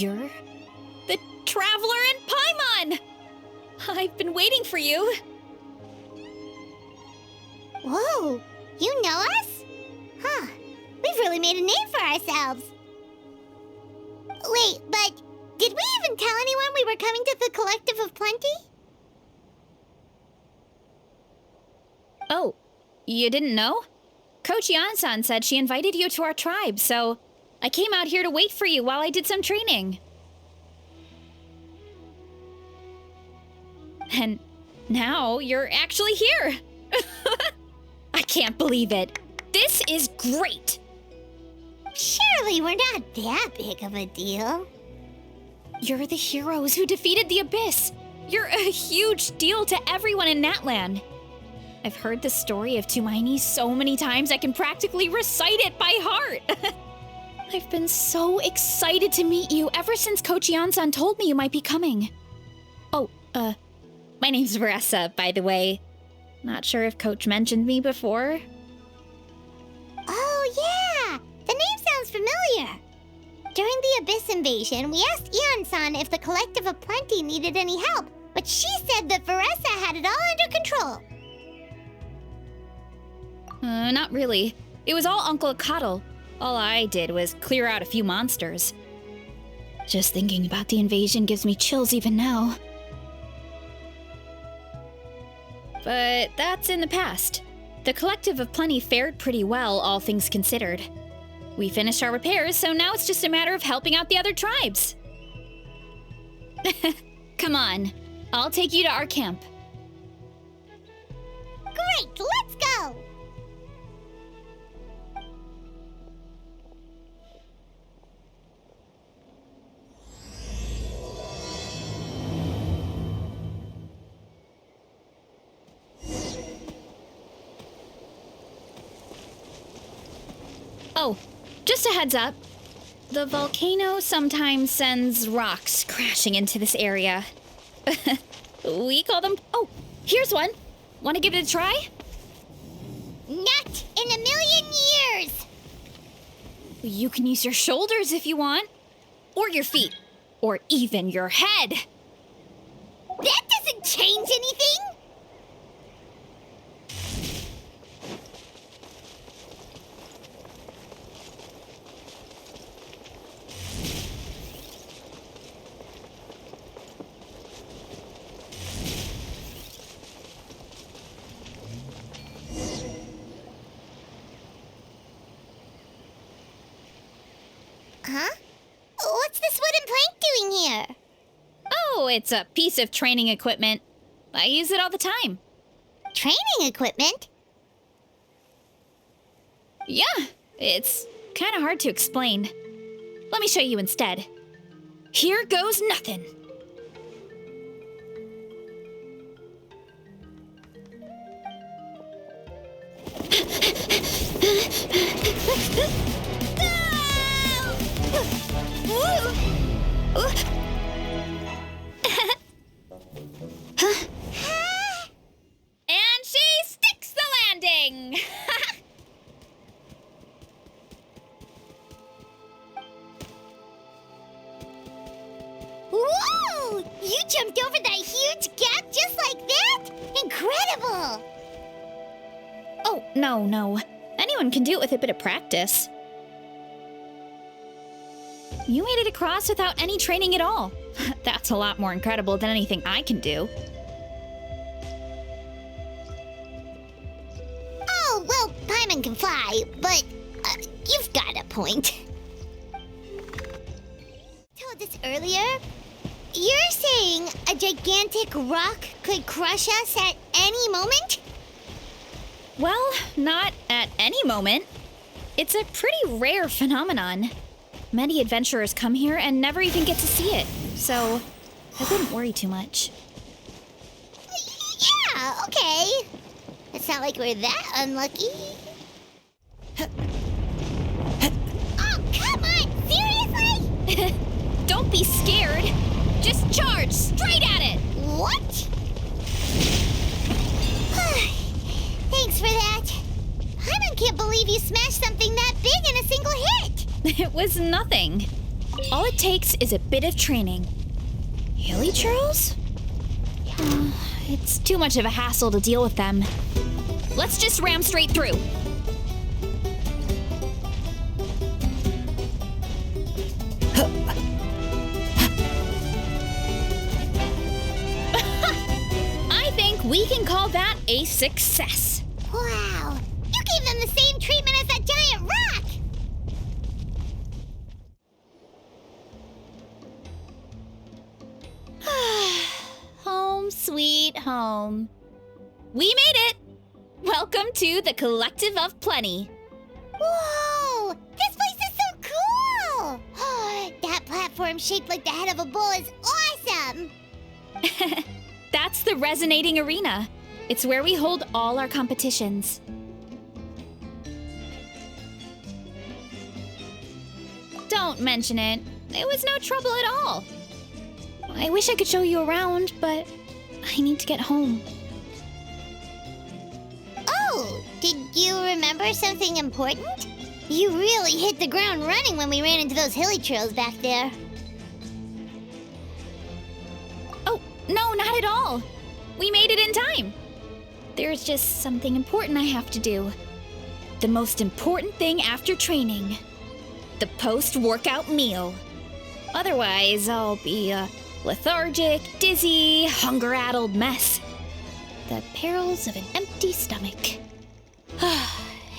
You're the Traveler in Paimon! I've been waiting for you. Whoa, you know us? Huh, we've really made a name for ourselves. Wait, but did we even tell anyone we were coming to the Collective of Plenty? Oh, you didn't know? Coach Yan-san said she invited you to our tribe, so I came out here to wait for you while I did some training. And now you're actually here. I can't believe it. This is great. Surely we're not that big of a deal. You're the heroes who defeated the Abyss. You're a huge deal to everyone in Natland. I've heard the story of Tumaini so many times I can practically recite it by heart. I've been so excited to meet you ever since Coach Yan-san told me you might be coming. Oh, my name's Varesoi, by the way. Not sure if Coach mentioned me before. Oh, yeah! The name sounds familiar. During the Abyss invasion, we asked Ian-san if the Collective of Plenty needed any help, but she said that Varesoi had it all under control. Not really. It was all Uncle Akatl. All I did was clear out a few monsters. Just thinking about the invasion gives me chills even now. But that's in the past. The Collective of Plenty fared pretty well, all things considered. We finished our repairs, so now it's just a matter of helping out the other tribes. Come on, I'll take you to our camp. Great, let's go! Oh, just a heads up. The volcano sometimes sends rocks crashing into this area. We call them... Oh, here's one. Want to give it a try? Not in a million years! You can use your shoulders if you want. Or your feet. Or even your head. That doesn't change anything! Huh? What's this wooden plank doing here? Oh, it's a piece of training equipment. I use it all the time. Training equipment? Yeah, it's kind of hard to explain. Let me show you instead. Here goes nothing. And she sticks the landing! Whoa! You jumped over that huge gap just like that? Incredible! Oh, no. Anyone can do it with a bit of practice. You made it across without any training at all. That's a lot more incredible than anything I can do. Oh, well, Paimon can fly, but you've got a point. Told us earlier, you're saying a gigantic rock could crush us at any moment? Well, not at any moment. It's a pretty rare phenomenon. Many adventurers come here and never even get to see it, so I wouldn't worry too much. Yeah, okay. It's not like we're that unlucky. Oh, come on! Seriously? Don't be scared. Just charge straight at it. What? Thanks for that. Paimon can't believe you smashed something that big in a single hit. It was nothing. All it takes is a bit of training. Hilly churls? It's too much of a hassle to deal with them. Let's just ram straight through. I think we can call that a success. Wow, you gave them the same treatment as that giant rock! Home sweet home. We made it! Welcome to the Collective of Plenty. Whoa! This place is so cool! That platform shaped like the head of a bull is awesome! That's the Resonating Arena. It's where we hold all our competitions. Don't mention it. It was no trouble at all. I wish I could show you around, but I need to get home. Oh, did you remember something important? You really hit the ground running when we ran into those hilly trails back there. Oh, no, not at all. We made it in time. There's just something important I have to do. The most important thing after training. The post-workout meal. Otherwise, I'll be a lethargic, dizzy, hunger-addled mess. The perils of an empty stomach.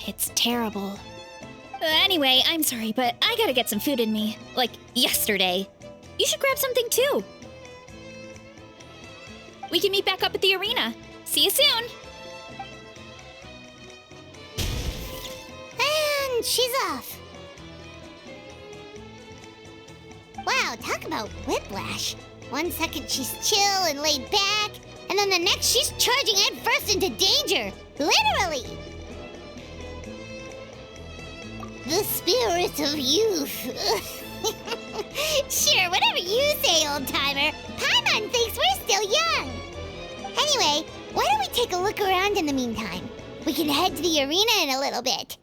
It's terrible. Anyway, I'm sorry, but I gotta get some food in me. Like, yesterday. You should grab something too. We can meet back up at the arena. See you soon! And she's off. Wow, talk about whiplash. 1 second she's chill and laid back, and then the next she's charging headfirst into danger. Literally! The spirit of youth. Sure, whatever you say, old-timer. Paimon thinks we're still young. Anyway, why don't we take a look around in the meantime? We can head to the arena in a little bit.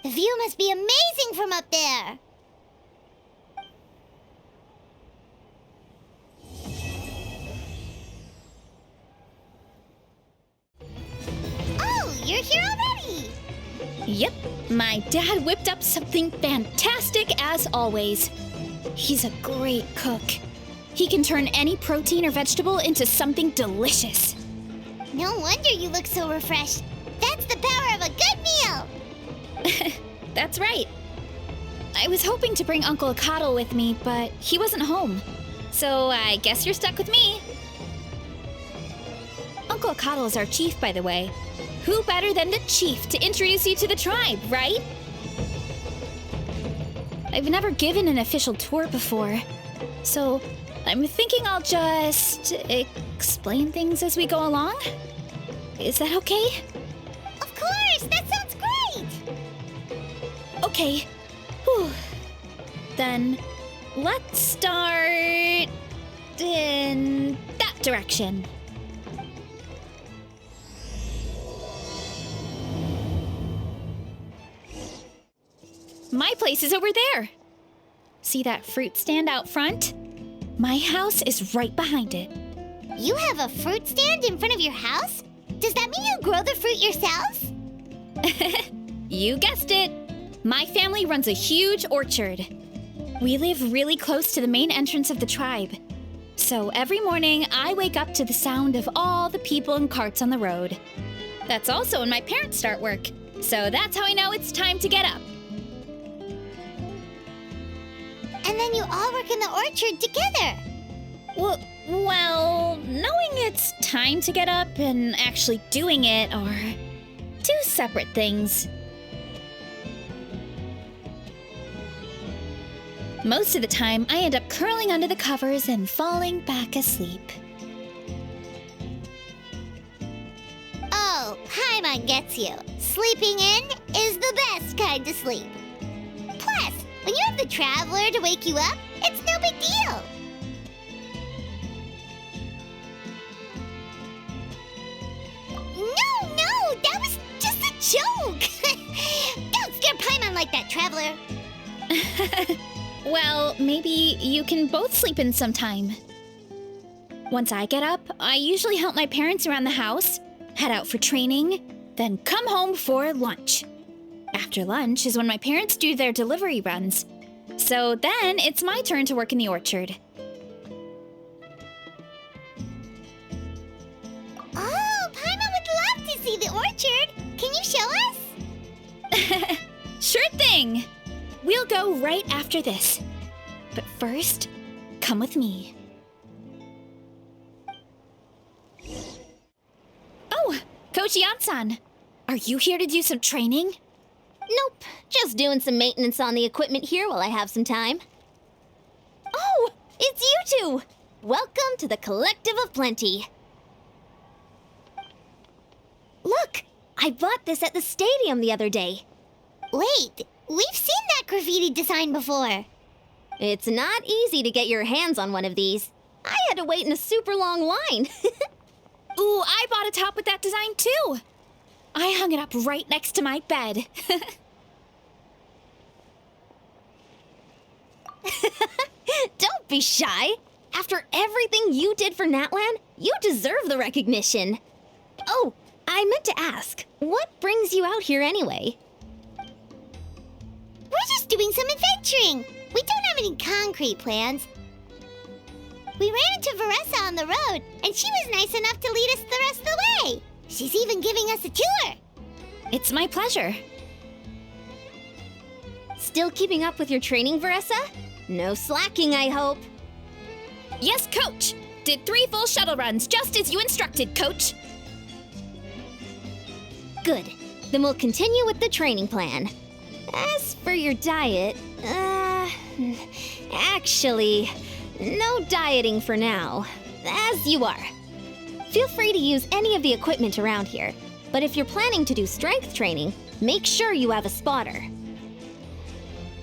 The view must be amazing from up there. Oh, you're here already! Yep, my dad whipped up something fantastic as always. He's a great cook. He can turn any protein or vegetable into something delicious. No wonder you look so refreshed. That's the power of a good meal! That's right. I was hoping to bring Uncle Akatl with me, but he wasn't home. So I guess you're stuck with me. Uncle Akatl is our chief, by the way. Who better than the chief to introduce you to the tribe, right? I've never given an official tour before, so I'm thinking I'll just explain things as we go along. Is that okay? Of course! That sounds great! Okay. Whew. Then let's start in that direction. My place is over there. See that fruit stand out front? My house is right behind it. You have a fruit stand in front of your house? Does that mean you grow the fruit yourself? You guessed it. My family runs a huge orchard. We live really close to the main entrance of the tribe. So every morning, I wake up to the sound of all the people and carts on the road. That's also when my parents start work. So that's how I know it's time to get up. And then you all work in the orchard together. Well, knowing it's time to get up and actually doing it are two separate things. Most of the time, I end up curling under the covers and falling back asleep. Oh, Paimon gets you. Sleeping in is the best kind of sleep. Plus, when you have the traveler to wake you up, it's no big deal. No, that was just a joke. Don't scare Paimon like that, traveler. Well, maybe you can both sleep in sometime. Once I get up, I usually help my parents around the house, head out for training, then come home for lunch. After lunch is when my parents do their delivery runs. So then it's my turn to work in the orchard. Oh, Paimon would love to see the orchard. Can you show us? Sure thing! We'll go right after this. But first, come with me. Oh, Coach Yan-san, are you here to do some training? Nope, just doing some maintenance on the equipment here while I have some time. Oh, it's you two! Welcome to the Collective of Plenty. Look, I bought this at the stadium the other day. Wait, we've seen that graffiti design before. It's not easy to get your hands on one of these. I had to wait in a super long line. Ooh, I bought a top with that design too! I hung it up right next to my bed. Don't be shy. After everything you did for Natlan, you deserve the recognition. Oh, I meant to ask, what brings you out here anyway? We're just doing some adventuring. We don't have any concrete plans. We ran into Varesa on the road, and she was nice enough to lead us the rest of the way. She's even giving us a tour. It's my pleasure. Still keeping up with your training, Varesa? No slacking, I hope. Yes, Coach! Did 3 full shuttle runs, just as you instructed, Coach. Good. Then we'll continue with the training plan. As for your diet, actually, no dieting for now. As you are. Feel free to use any of the equipment around here, but if you're planning to do strength training, make sure you have a spotter.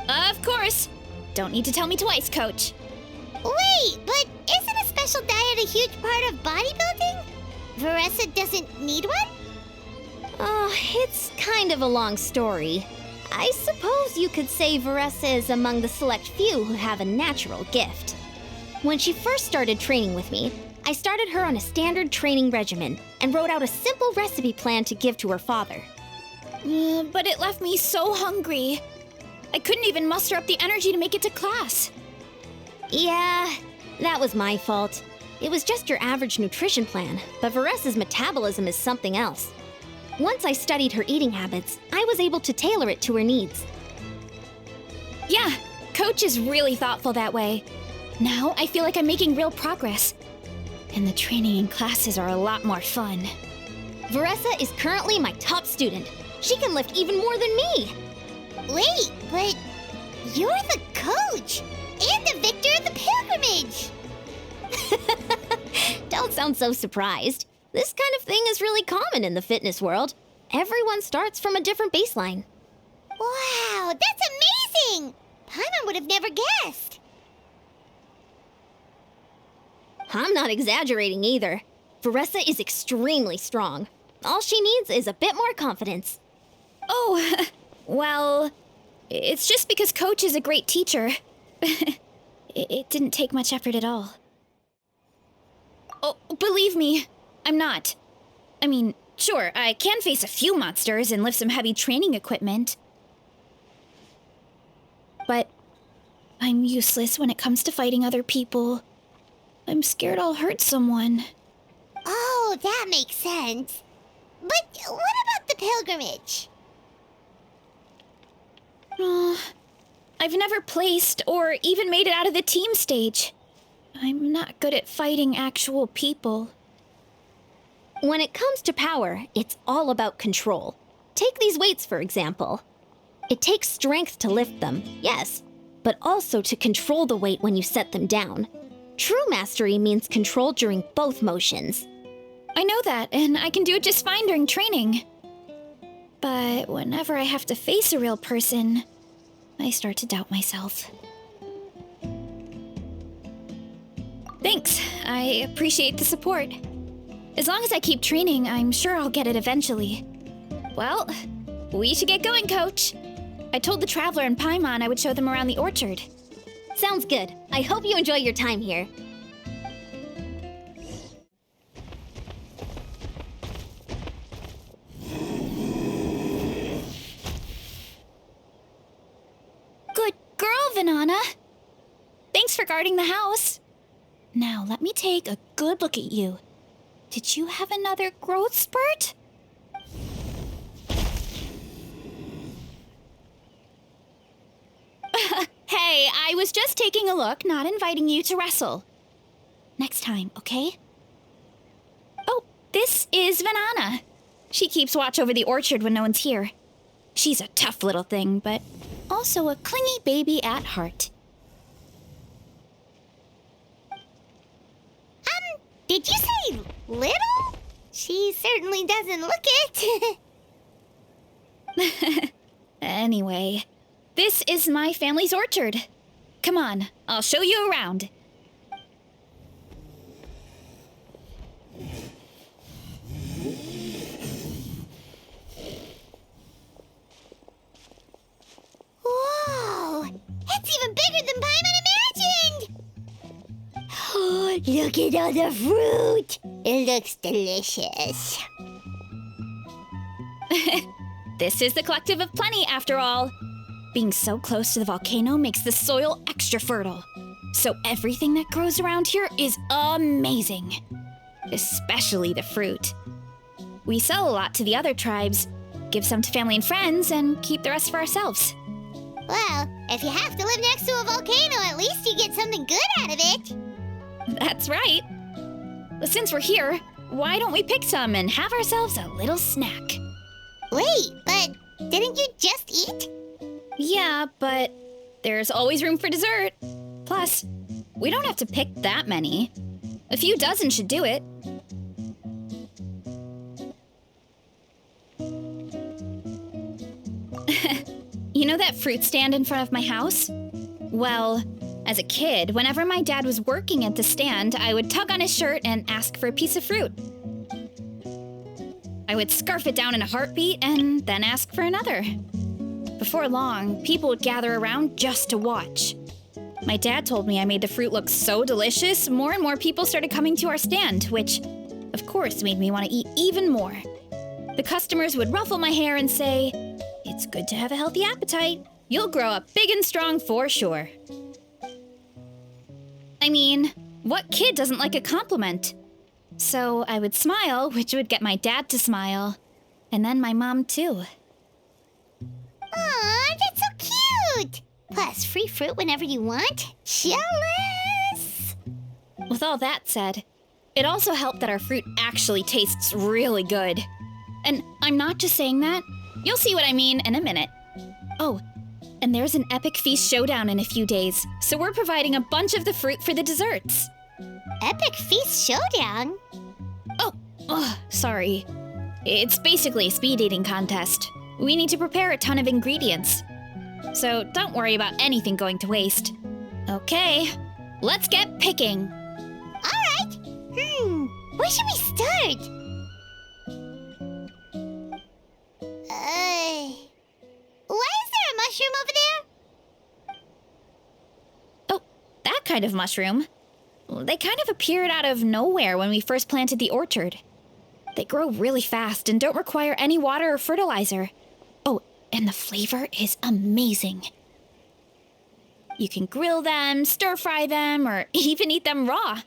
Of course. Don't need to tell me twice, Coach. Wait, but isn't a special diet a huge part of bodybuilding? Varesa doesn't need one? Oh, it's kind of a long story. I suppose you could say Varesa is among the select few who have a natural gift. When she first started training with me, I started her on a standard training regimen and wrote out a simple recipe plan to give to her father. But it left me so hungry. I couldn't even muster up the energy to make it to class. Yeah, that was my fault. It was just your average nutrition plan, but Varesa's metabolism is something else. Once I studied her eating habits, I was able to tailor it to her needs. Yeah, Coach is really thoughtful that way. Now I feel like I'm making real progress. And the training and classes are a lot more fun. Varesa is currently my top student. She can lift even more than me. Wait, but you're the coach and the victor of the pilgrimage. Don't sound so surprised. This kind of thing is really common in the fitness world. Everyone starts from a different baseline. Wow, that's amazing! Paimon would have never guessed. I'm not exaggerating either. Varesa is extremely strong. All she needs is a bit more confidence. Oh, well, it's just because Coach is a great teacher. It didn't take much effort at all. Oh, believe me, I'm not. I mean, sure, I can face a few monsters and lift some heavy training equipment. But I'm useless when it comes to fighting other people. I'm scared I'll hurt someone. Oh, that makes sense. But what about the pilgrimage? I've never placed or even made it out of the team stage. I'm not good at fighting actual people. When it comes to power, it's all about control. Take these weights, for example. It takes strength to lift them, yes, but also to control the weight when you set them down. True mastery means control during both motions. I know that, and I can do it just fine during training. But whenever I have to face a real person, I start to doubt myself. Thanks, I appreciate the support. As long as I keep training, I'm sure I'll get it eventually. Well, we should get going, Coach. I told the Traveler and Paimon I would show them around the orchard. Sounds good. I hope you enjoy your time here. Good girl, Vanana. Thanks for guarding the house. Now, let me take a good look at you. Did you have another growth spurt? Hey, I was just taking a look, not inviting you to wrestle. Next time, okay? Oh, this is Vanana. She keeps watch over the orchard when no one's here. She's a tough little thing, but also a clingy baby at heart. Did you say little? She certainly doesn't look it. Anyway, this is my family's orchard. Come on, I'll show you around. Whoa! It's even bigger than Paimon imagined! Oh, look at all the fruit! It looks delicious. This is the Collective of Plenty, after all. Being so close to the volcano makes the soil extra fertile. So everything that grows around here is amazing. Especially the fruit. We sell a lot to the other tribes, give some to family and friends, and keep the rest for ourselves. Well, if you have to live next to a volcano, at least you get something good out of it. That's right. Since we're here, why don't we pick some and have ourselves a little snack? Wait, but didn't you just eat? Yeah, but there's always room for dessert. Plus, we don't have to pick that many. A few dozen should do it. You know that fruit stand in front of my house? Well, as a kid, whenever my dad was working at the stand, I would tug on his shirt and ask for a piece of fruit. I would scarf it down in a heartbeat and then ask for another. Before long, people would gather around just to watch. My dad told me I made the fruit look so delicious, more and more people started coming to our stand, which, of course, made me want to eat even more. The customers would ruffle my hair and say, "It's good to have a healthy appetite. You'll grow up big and strong for sure." I mean, what kid doesn't like a compliment? So I would smile, which would get my dad to smile. And then my mom, too. Aw, that's so cute! Plus, free fruit whenever you want. Jealous! With all that said, it also helped that our fruit actually tastes really good. And I'm not just saying that. You'll see what I mean in a minute. Oh, and there's an epic feast showdown in a few days, so we're providing a bunch of the fruit for the desserts. Epic Feast Showdown? Oh, sorry. It's basically a speed eating contest. We need to prepare a ton of ingredients. So don't worry about anything going to waste. Okay, let's get picking. Alright! Where should we start? Why is there a mushroom over there? Oh, that kind of mushroom. They kind of appeared out of nowhere when we first planted the orchard. They grow really fast and don't require any water or fertilizer. Oh, and the flavor is amazing. You can grill them, stir-fry them, or even eat them raw.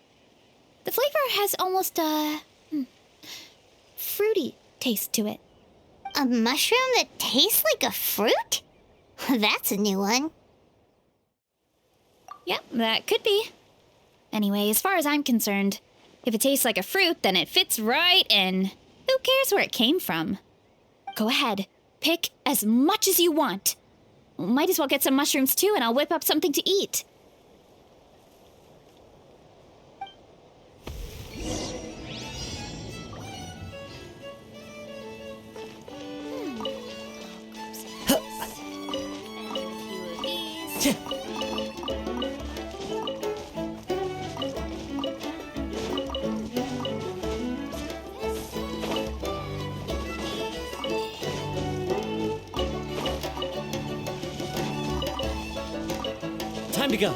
The flavor has almost a fruity taste to it. A mushroom that tastes like a fruit? That's a new one. Yep, that could be. Anyway, as far as I'm concerned, if it tastes like a fruit, then it fits right in. Who cares where it came from? Go ahead, pick as much as you want. Might as well get some mushrooms too, and I'll whip up something to eat. Time to go.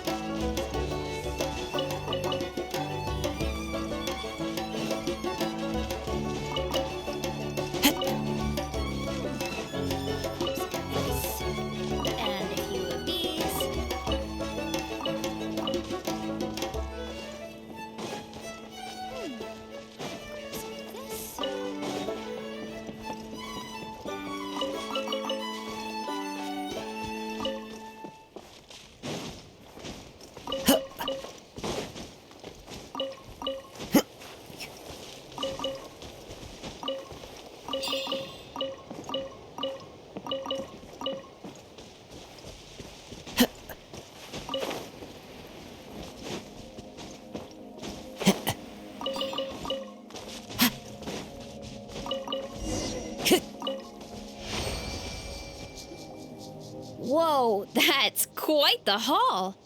That's quite the haul.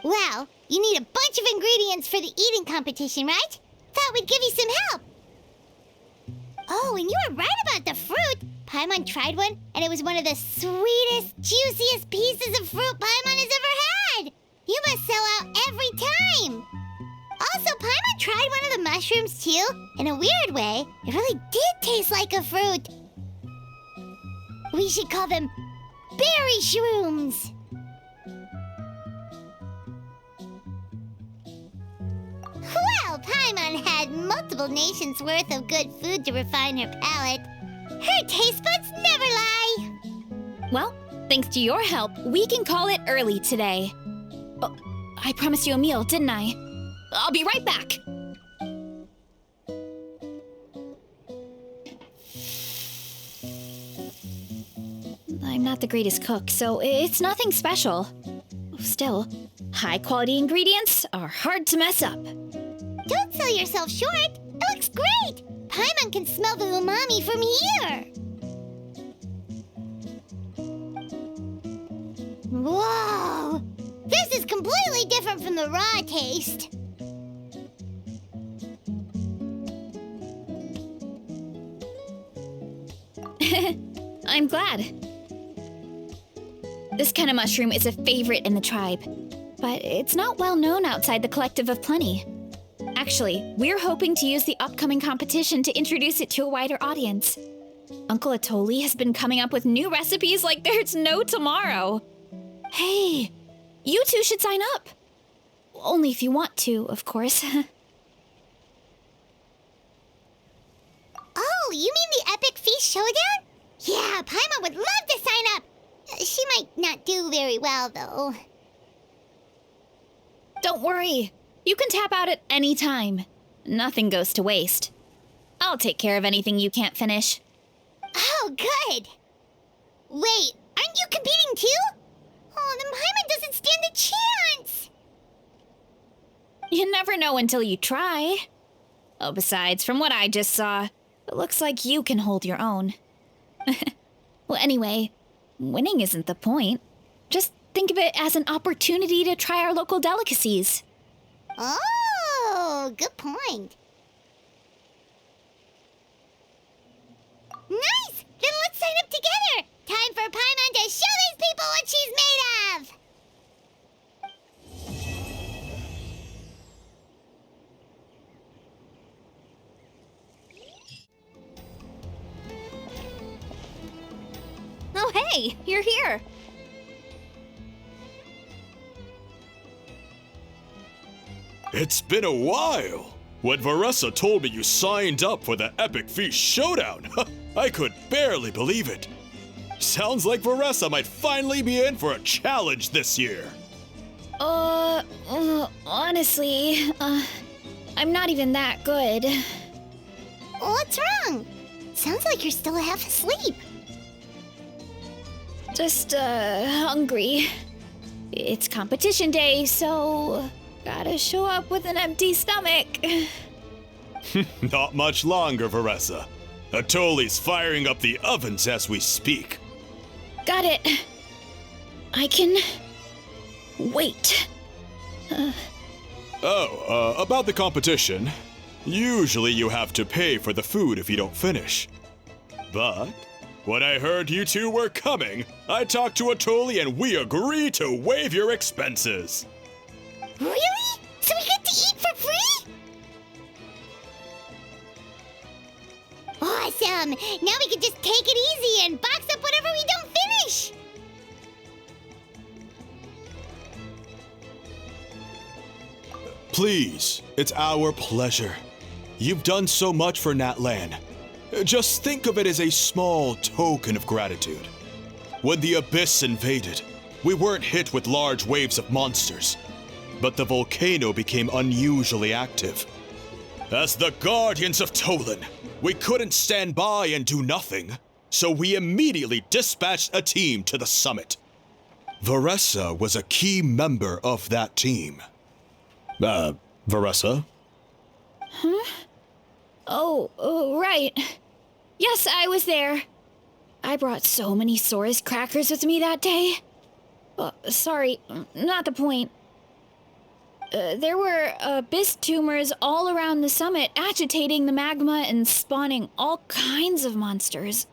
Well, you need a bunch of ingredients for the eating competition, right? Thought we'd give you some help. Oh, and you were right about the fruit. Paimon tried one, and it was one of the sweetest, juiciest pieces of fruit Paimon has ever had. You must sell out every time. Also, Paimon tried one of the mushrooms, too. In a weird way, it really did taste like a fruit. We should call them berry shrooms. Well, Paimon had multiple nations' worth of good food to refine her palate. Her taste buds never lie. Well, thanks to your help, we can call it early today. Oh, I promised you a meal, didn't I? I'll be right back. I'm not the greatest cook, so it's nothing special. Still, high-quality ingredients are hard to mess up. Don't sell yourself short. It looks great. Paimon can smell the umami from here. Whoa! This is completely different from the raw taste. I'm glad. This kind of mushroom is a favorite in the tribe, but it's not well known outside the Collective of Plenty. Actually, we're hoping to use the upcoming competition to introduce it to a wider audience. Uncle Atoli has been coming up with new recipes like there's no tomorrow. Hey, you two should sign up. Only if you want to, of course. Oh, you mean the Epic Feast Showdown? Yeah, Paimon would love to sign up. She might not do very well, though. Don't worry. You can tap out at any time. Nothing goes to waste. I'll take care of anything you can't finish. Oh, good. Wait, aren't you competing too? Oh, then Paimon doesn't stand a chance. You never know until you try. Oh, besides, from what I just saw, it looks like you can hold your own. Well, anyway, winning isn't the point. Just think of it as an opportunity to try our local delicacies. Oh, good point. Nice! Then let's sign up together! Time for Paimon to show these people what she's made of! Oh, hey, you're here. It's been a while. When Varesa told me you signed up for the Epic Feast Showdown, I could barely believe it. Sounds like Varesa might finally be in for a challenge this year. Honestly, I'm not even that good. What's wrong? Sounds like you're still half asleep. Just, hungry. It's competition day, so gotta show up with an empty stomach. Not much longer, Varesa. Atoli's firing up the ovens as we speak. Got it. I can wait. About the competition. Usually you have to pay for the food if you don't finish. But when I heard you two were coming, I talked to Atoli and we agree to waive your expenses. Really? So we get to eat for free? Awesome! Now we can just take it easy and box up whatever we don't finish! Please, it's our pleasure. You've done so much for Natlan. Just think of it as a small token of gratitude. When the Abyss invaded, we weren't hit with large waves of monsters, but the volcano became unusually active. As the Guardians of Tolan, we couldn't stand by and do nothing, so we immediately dispatched a team to the summit. Varesa was a key member of that team. Varesa? Huh? Oh, right. Yes, I was there. I brought so many Saurus crackers with me that day. Sorry, not the point. There were abyss tumors all around the summit, agitating the magma and spawning all kinds of monsters.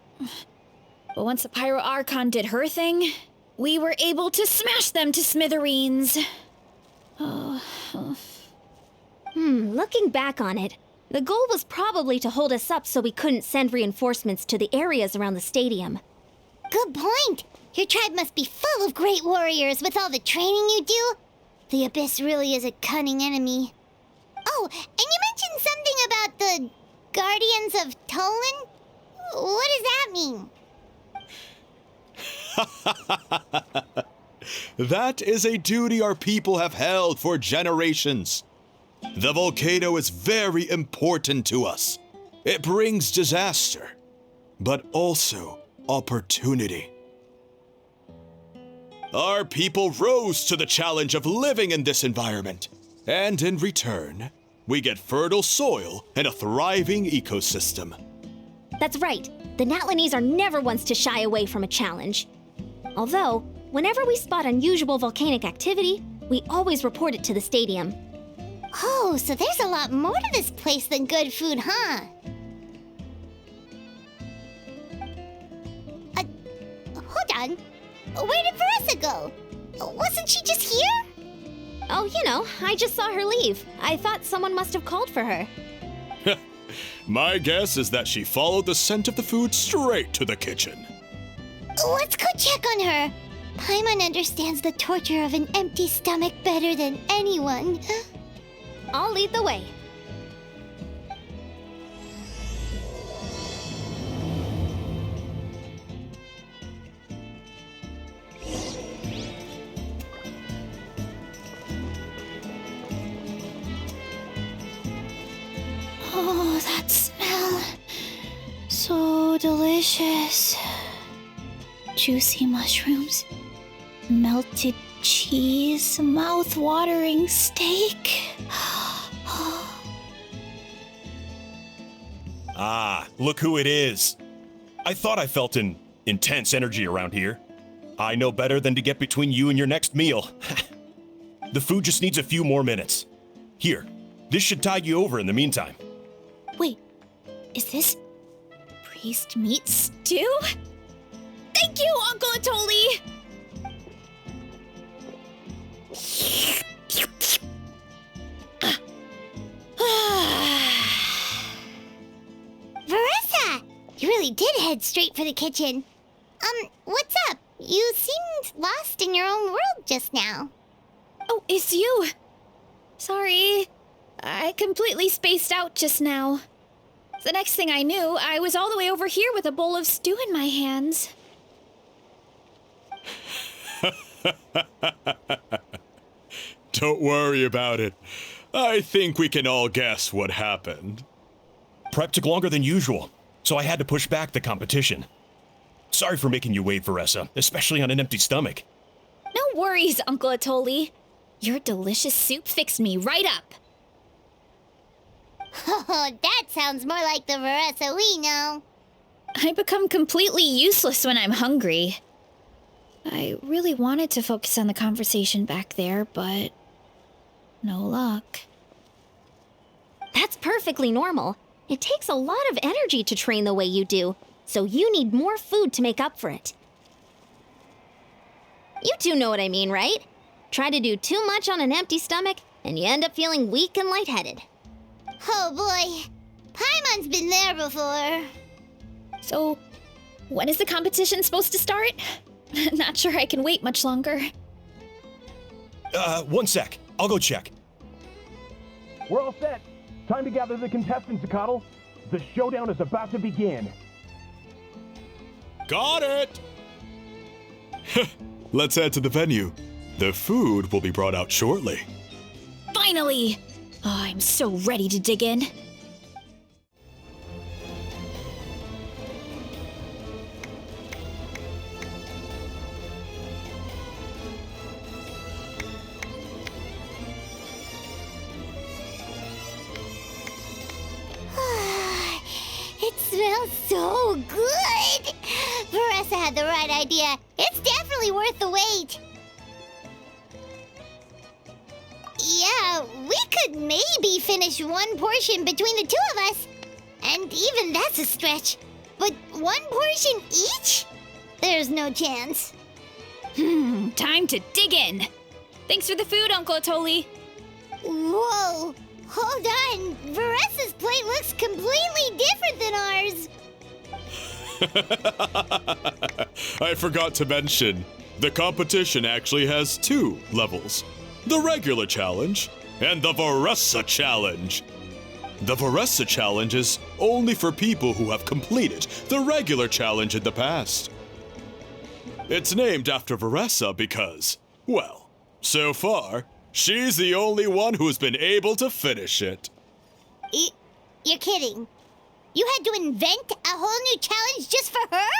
But once the Pyro Archon did her thing, we were able to smash them to smithereens. Looking back on it, the goal was probably to hold us up so we couldn't send reinforcements to the areas around the stadium. Good point. Your tribe must be full of great warriors with all the training you do. The Abyss really is a cunning enemy. Oh, and you mentioned something about the Guardians of Tolan? What does that mean? That is a duty our people have held for generations. The volcano is very important to us. It brings disaster, but also opportunity. Our people rose to the challenge of living in this environment, and in return, we get fertile soil and a thriving ecosystem. That's right. The Natlanese are never ones to shy away from a challenge. Although, whenever we spot unusual volcanic activity, we always report it to the stadium. Oh, so there's a lot more to this place than good food, huh? Hold on. Where did Varessa go? Wasn't she just here? Oh, you know, I just saw her leave. I thought someone must have called for her. My guess is that she followed the scent of the food straight to the kitchen. Let's go check on her. Paimon understands the torture of an empty stomach better than anyone. I'll lead the way. Oh, that smell. So delicious. Juicy mushrooms, melted cheese, mouth-watering steak. Ah, look who it is. I thought I felt an intense energy around here. I know better than to get between you and your next meal. The food just needs a few more minutes. Here, this should tide you over in the meantime. Wait, is this priest meat stew? Thank you, Uncle Atoli! Varessa! You really did head straight for the kitchen. What's up? You seemed lost in your own world just now. Oh, it's you. Sorry. I completely spaced out just now. The next thing I knew, I was all the way over here with a bowl of stew in my hands. Don't worry about it. I think we can all guess what happened. Prep took longer than usual, so I had to push back the competition. Sorry for making you wait, Varessa, especially on an empty stomach. No worries, Uncle Atoli. Your delicious soup fixed me right up. Oh, that sounds more like the Varessa we know. I become completely useless when I'm hungry. I really wanted to focus on the conversation back there, but no luck. That's perfectly normal. It takes a lot of energy to train the way you do, so you need more food to make up for it. You two know what I mean, right? Try to do too much on an empty stomach, and you end up feeling weak and lightheaded. Oh boy, Paimon's been there before. So, when is the competition supposed to start? Not sure I can wait much longer. One sec. I'll go check. We're all set. Time to gather the contestants, Coddle. The showdown is about to begin. Got it! Let's head to the venue. The food will be brought out shortly. Finally! Oh, I'm so ready to dig in. It smells so good! had the right idea. It's definitely worth the wait. Yeah, we could maybe finish one portion between the two of us. And even that's a stretch. But one portion each? There's no chance. Time to dig in. Thanks for the food, Uncle Atoli. Whoa! Hold on! Varesa's plate looks completely different than ours! I forgot to mention, the competition actually has 2 levels. The regular challenge and the Varesa challenge. The Varesa challenge is only for people who have completed the regular challenge in the past. It's named after Varesa because, well, so far, she's the only one who's been able to finish it. You're kidding. You had to invent a whole new challenge just for her?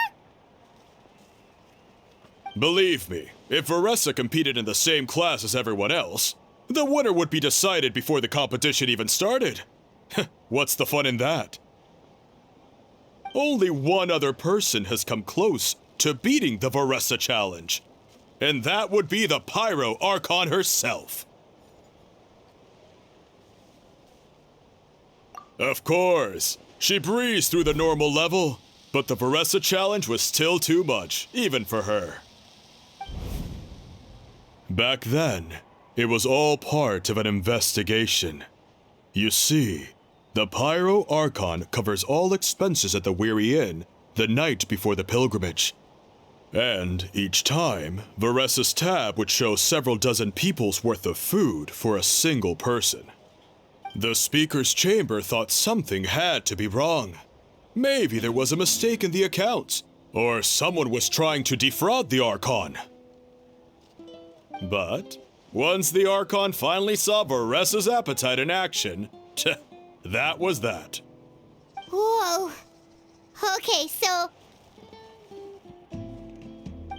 Believe me, if Varesa competed in the same class as everyone else, the winner would be decided before the competition even started. What's the fun in that? Only one other person has come close to beating the Varesa challenge, and that would be the Pyro Archon herself. Of course, she breezed through the normal level, but the Varesa challenge was still too much, even for her. Back then, it was all part of an investigation. You see, the Pyro Archon covers all expenses at the Weary Inn the night before the pilgrimage. And each time, Varesa's tab would show several dozen people's worth of food for a single person. The speaker's chamber thought something had to be wrong. Maybe there was a mistake in the accounts, or someone was trying to defraud the Archon. But once the Archon finally saw Varesa's appetite in action, that was that. Whoa. Okay, so...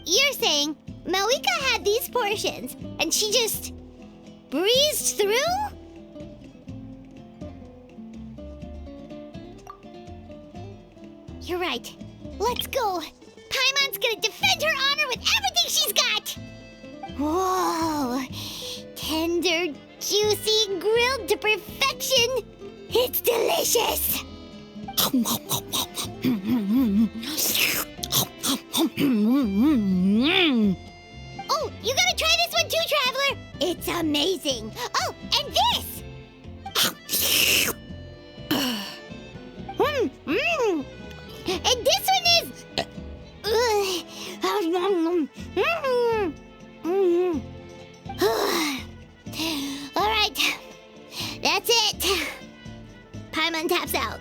You're saying Malika had these portions, and she just breezed through? You're right. Let's go. Paimon's gonna defend her honor with everything she's got! Whoa! Tender, juicy, grilled to perfection! It's delicious! Oh, you gotta try this one too, Traveler! It's amazing! Oh, and this! And this one is... Alright, that's it. Paimon taps out.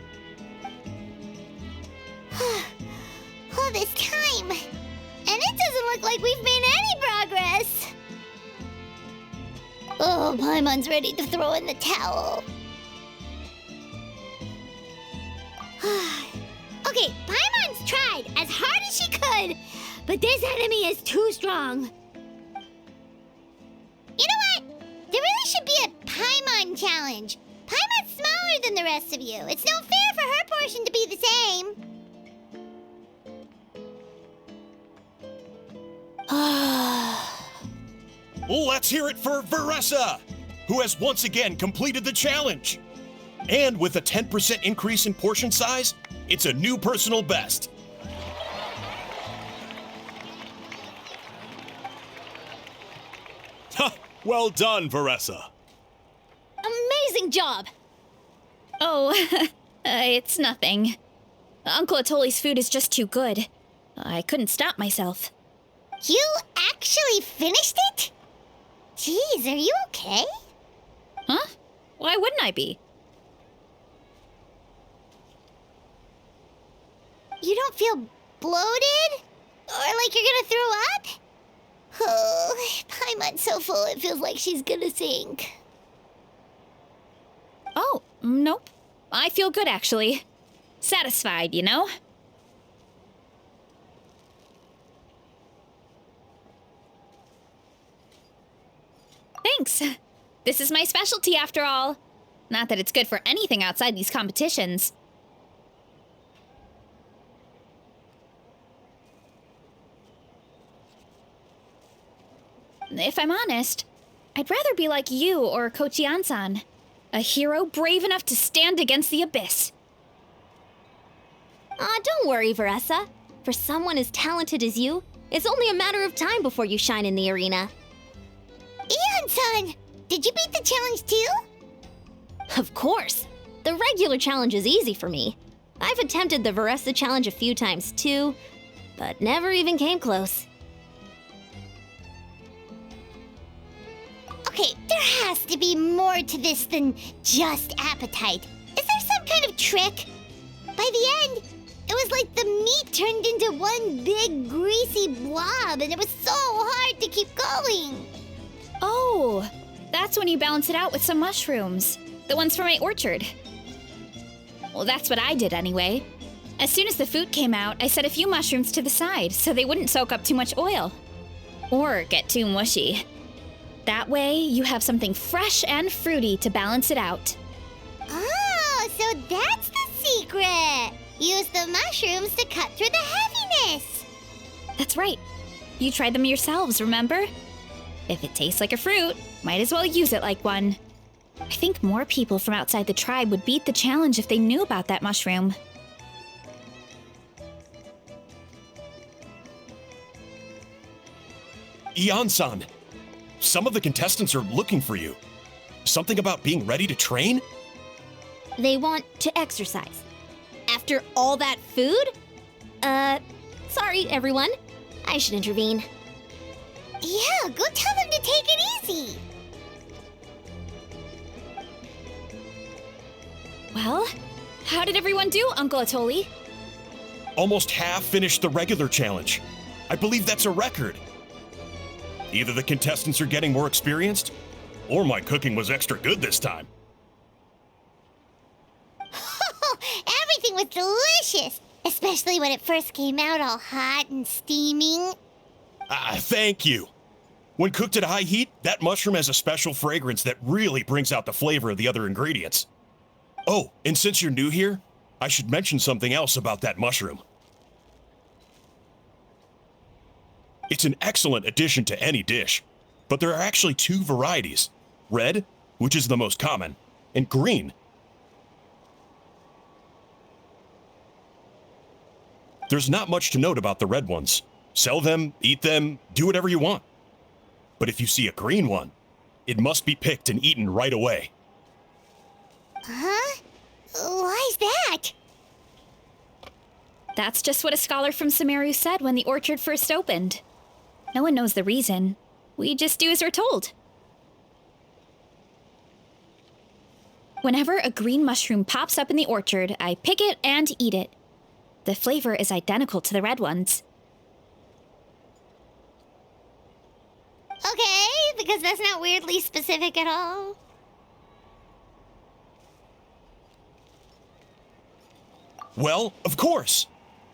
All this time, and it doesn't look like we've made any progress. Oh, Paimon's ready to throw in the towel. Okay, Paimon's tried as hard as she could, but this enemy is too strong. You know what? There really should be a Paimon challenge. Paimon's smaller than the rest of you. It's no fair for her portion to be the same. Let's hear it for Varesa, who has once again completed the challenge. And with a 10% increase in portion size, it's a new personal best. Ha! Well done, Varesa. Amazing job! Oh, it's nothing. Uncle Atoli's food is just too good. I couldn't stop myself. You actually finished it? Jeez, are you okay? Huh? Why wouldn't I be? You don't feel bloated? Or like you're gonna throw up? Oh, Paimon's so full it feels like she's gonna sink. Oh, nope. I feel good, actually. Satisfied, you know? Thanks. This is my specialty, after all. Not that it's good for anything outside these competitions. If I'm honest, I'd rather be like you or Kochian-san. A hero brave enough to stand against the abyss. Aw, don't worry, Varesa. For someone as talented as you, it's only a matter of time before you shine in the arena. Ian-san, did you beat the challenge too? Of course. The regular challenge is easy for me. I've attempted the Varesa challenge a few times too, but never even came close. Okay, there has to be more to this than just appetite. Is there some kind of trick? By the end, it was like the meat turned into one big greasy blob, and it was so hard to keep going. Oh, that's when you balance it out with some mushrooms. The ones from my orchard. Well, that's what I did anyway. As soon as the food came out, I set a few mushrooms to the side so they wouldn't soak up too much oil. Or get too mushy. That way, you have something fresh and fruity to balance it out. Oh, so that's the secret! Use the mushrooms to cut through the heaviness! That's right. You tried them yourselves, remember? If it tastes like a fruit, might as well use it like one. I think more people from outside the tribe would beat the challenge if they knew about that mushroom. Ian-san, some of the contestants are looking for you. Something about being ready to train? They want to exercise. After all that food? Sorry, everyone. I should intervene. Yeah, go tell them to take it easy! Well, how did everyone do, Uncle Atoli? Almost half finished the regular challenge. I believe that's a record. Either the contestants are getting more experienced, or my cooking was extra good this time. Everything was delicious! Especially when it first came out all hot and steaming. Thank you. When cooked at high heat, that mushroom has a special fragrance that really brings out the flavor of the other ingredients. Oh, and since you're new here, I should mention something else about that mushroom. It's an excellent addition to any dish, but there are actually two varieties. Red, which is the most common, and green. There's not much to note about the red ones. Sell them, eat them, do whatever you want. But if you see a green one, it must be picked and eaten right away. Huh? Why's that? That's just what a scholar from Sumeru said when the orchard first opened. No one knows the reason. We just do as we're told. Whenever a green mushroom pops up in the orchard, I pick it and eat it. The flavor is identical to the red ones. Okay, because that's not weirdly specific at all. Well, of course.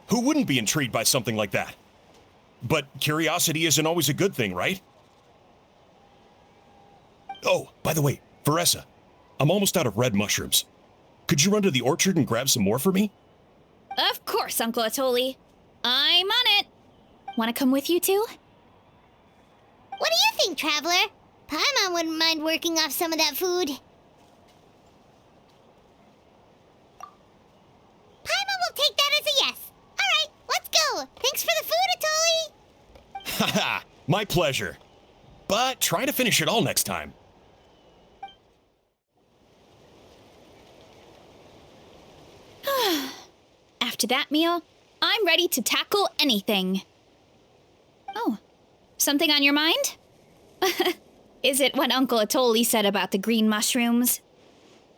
Who wouldn't be intrigued by something like that? But curiosity isn't always a good thing, right? Oh, by the way, Varesa, I'm almost out of red mushrooms. Could you run to the orchard and grab some more for me? Of course, Uncle Atoli. I'm on it. Want to come with you too? What do you think, Traveler? Paimon wouldn't mind working off some of that food. Paimon will take that as a yes. All right, let's go. Thanks for the food, Atoli. Haha, my pleasure. But try to finish it all next time. After that meal, I'm ready to tackle anything. Oh, something on your mind? Is it what Uncle Atoli said about the green mushrooms?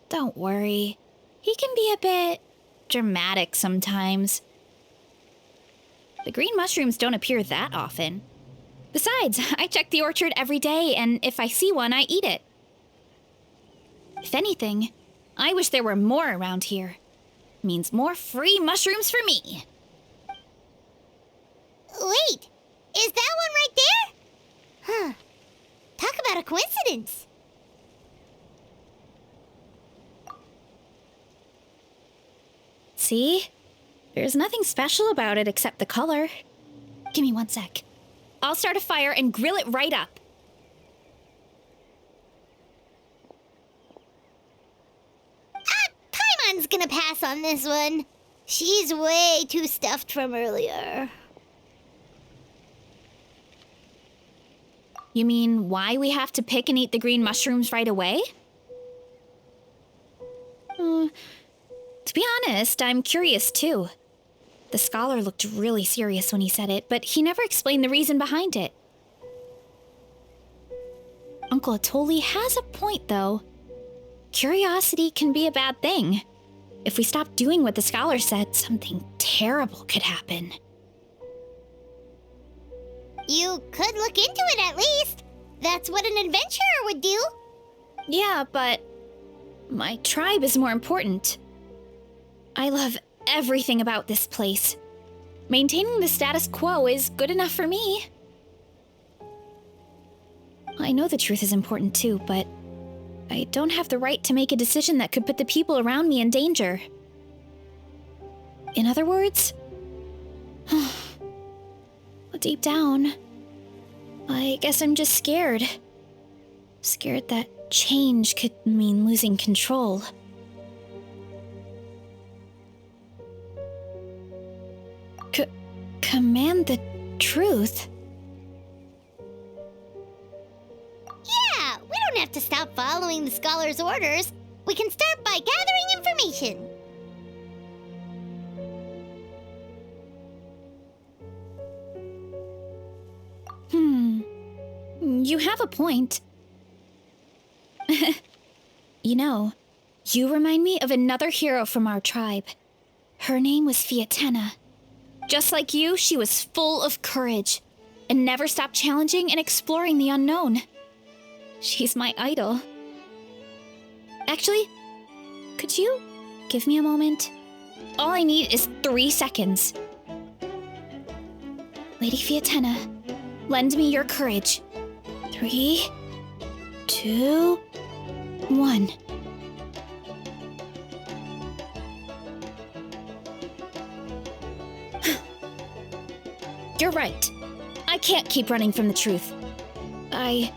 Don't worry. He can be a bit dramatic sometimes. The green mushrooms don't appear that often. Besides, I check the orchard every day, and if I see one, I eat it. If anything, I wish there were more around here. Means more free mushrooms for me. Wait, is that one right there? Huh. Talk about a coincidence. See? There's nothing special about it except the color. Give me 1 sec. I'll start a fire and grill it right up. gonna pass on this one. She's way too stuffed from earlier. You mean why we have to pick and eat the green mushrooms right away? To be honest, I'm curious too. The scholar looked really serious when he said it, but he never explained the reason behind it. Uncle Atoli has a point, though. Curiosity can be a bad thing. If we stop doing what the scholar said, something terrible could happen. You could look into it at least. That's what an adventurer would do. Yeah, but my tribe is more important. I love everything about this place. Maintaining the status quo is good enough for me. I know the truth is important too, but I don't have the right to make a decision that could put the people around me in danger. In other words, deep down, I guess I'm just scared. Scared that change could mean losing control. Command the truth? Yeah, we don't have to stop following the scholar's orders. We can start by gathering information. You have a point. You know, you remind me of another hero from our tribe. Her name was Fiatena. Just like you, she was full of courage and never stopped challenging and exploring the unknown. She's my idol. Actually, could you give me a moment? All I need is 3 seconds. Lady Fiatena, lend me your courage. 3, 2, 1. You're right. I can't keep running from the truth. I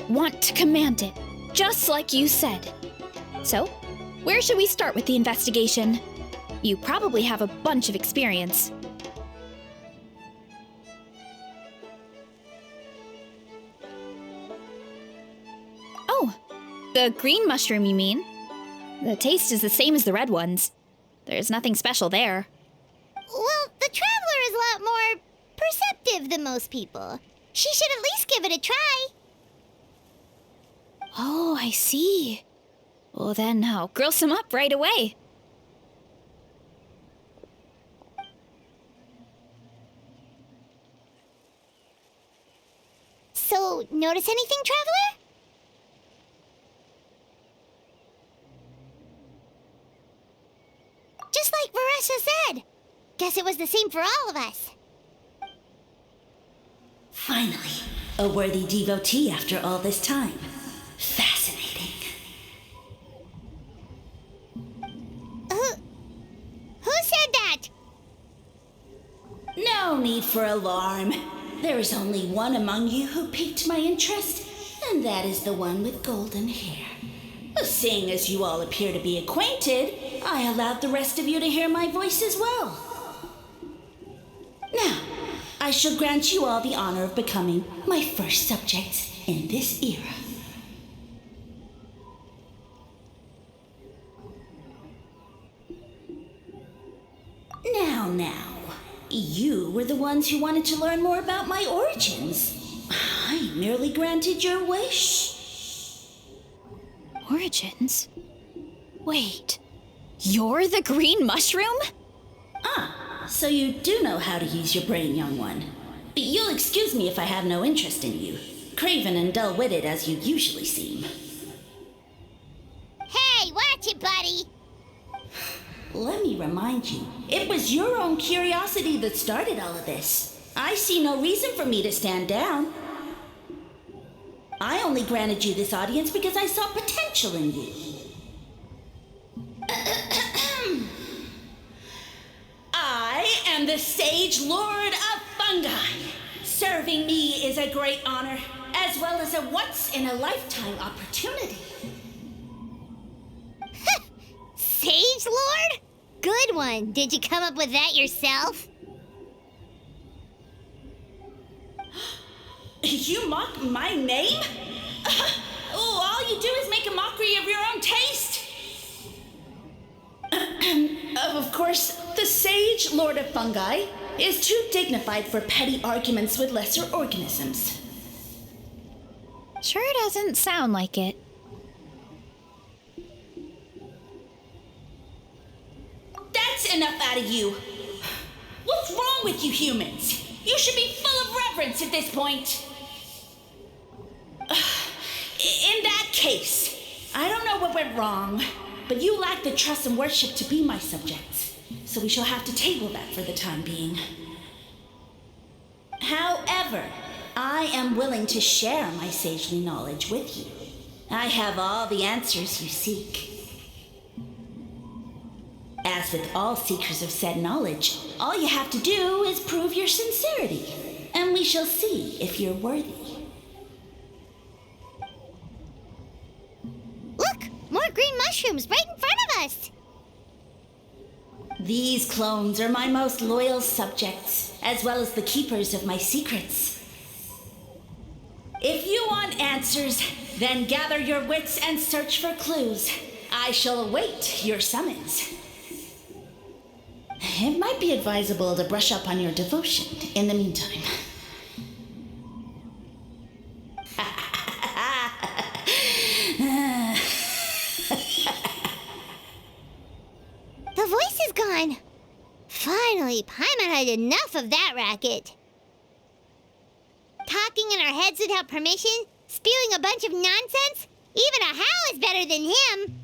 want to command it, just like you said. So, where should we start with the investigation? You probably have a bunch of experience. Oh, the green mushroom, you mean? The taste is the same as the red ones. There's nothing special there. Well, the traveler is a lot more perceptive than most people. She should at least give it a try. Oh, I see. Well, then I'll grill some up right away. So, notice anything, traveler? Just like Varesha said. Guess it was the same for all of us. Finally, a worthy devotee after all this time. Fascinating. Who said that? No need for alarm. There is only one among you who piqued my interest, and that is the one with golden hair. Seeing as you all appear to be acquainted, I allowed the rest of you to hear my voice as well. Now, I shall grant you all the honor of becoming my first subjects in this era. Now, you were the ones who wanted to learn more about my origins. I merely granted your wish. Origins? Wait, you're the green mushroom? So you do know how to use your brain, young one. You'll excuse me if I have no interest in you, craven and dull-witted as you usually seem. Hey, watch it, buddy! Let me remind you, it was your own curiosity that started all of this. I see no reason for me to stand down. I only granted you this audience because I saw potential in you. I am the Sage Lord of Fungi. Serving me is a great honor, as well as a once-in-a-lifetime opportunity. Sage Lord? good one. Did you come up with that yourself? You mock my name? All you do is make a mockery of your own taste. Of course, the sage lord of fungi is too dignified for petty arguments with lesser organisms. Sure doesn't sound like it. That's enough out of you. What's wrong with you humans? You should be full of reverence at this point. In that case, I don't know what went wrong, but you lack the trust and worship to be my subjects, so we shall have to table that for the time being. However, I am willing to share my sagely knowledge with you. I have all the answers you seek. As with all seekers of said knowledge, all you have to do is prove your sincerity, and we shall see if you're worthy. Look! More green mushrooms right in front of us! These clones are my most loyal subjects, as well as the keepers of my secrets. If you want answers, then gather your wits and search for clues. I shall await your summons. It might be advisable to brush up on your devotion in the meantime. The voice is gone. Finally, Paimon had enough of that racket. Talking in our heads without permission, spewing a bunch of nonsense. Even a How is better than him.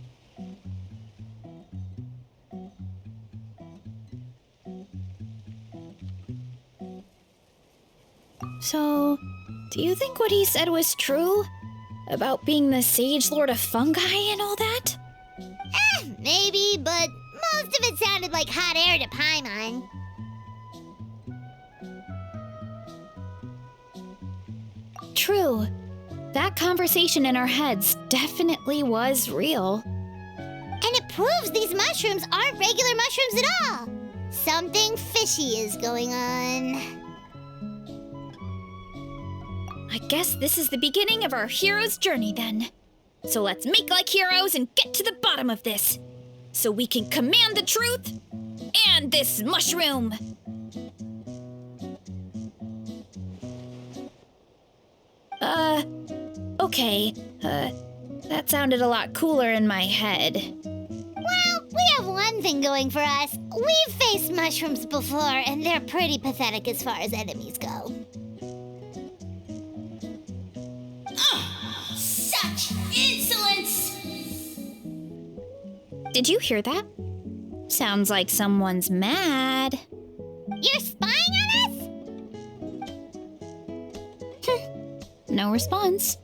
So, do you think what he said was true? About being the Sage Lord of Fungi and all that? Maybe, but most of it sounded like hot air to Paimon. True. That conversation in our heads definitely was real. And it proves these mushrooms aren't regular mushrooms at all. Something fishy is going on. I guess this is the beginning of our hero's journey then. So let's make like heroes and get to the bottom of this. So we can command the truth and this mushroom. Okay. That sounded a lot cooler in my head. Well, we have one thing going for us. We've faced mushrooms before, and they're pretty pathetic as far as enemies go. Such insolence! Did you hear that? Sounds like someone's mad. You're spying on us? No response.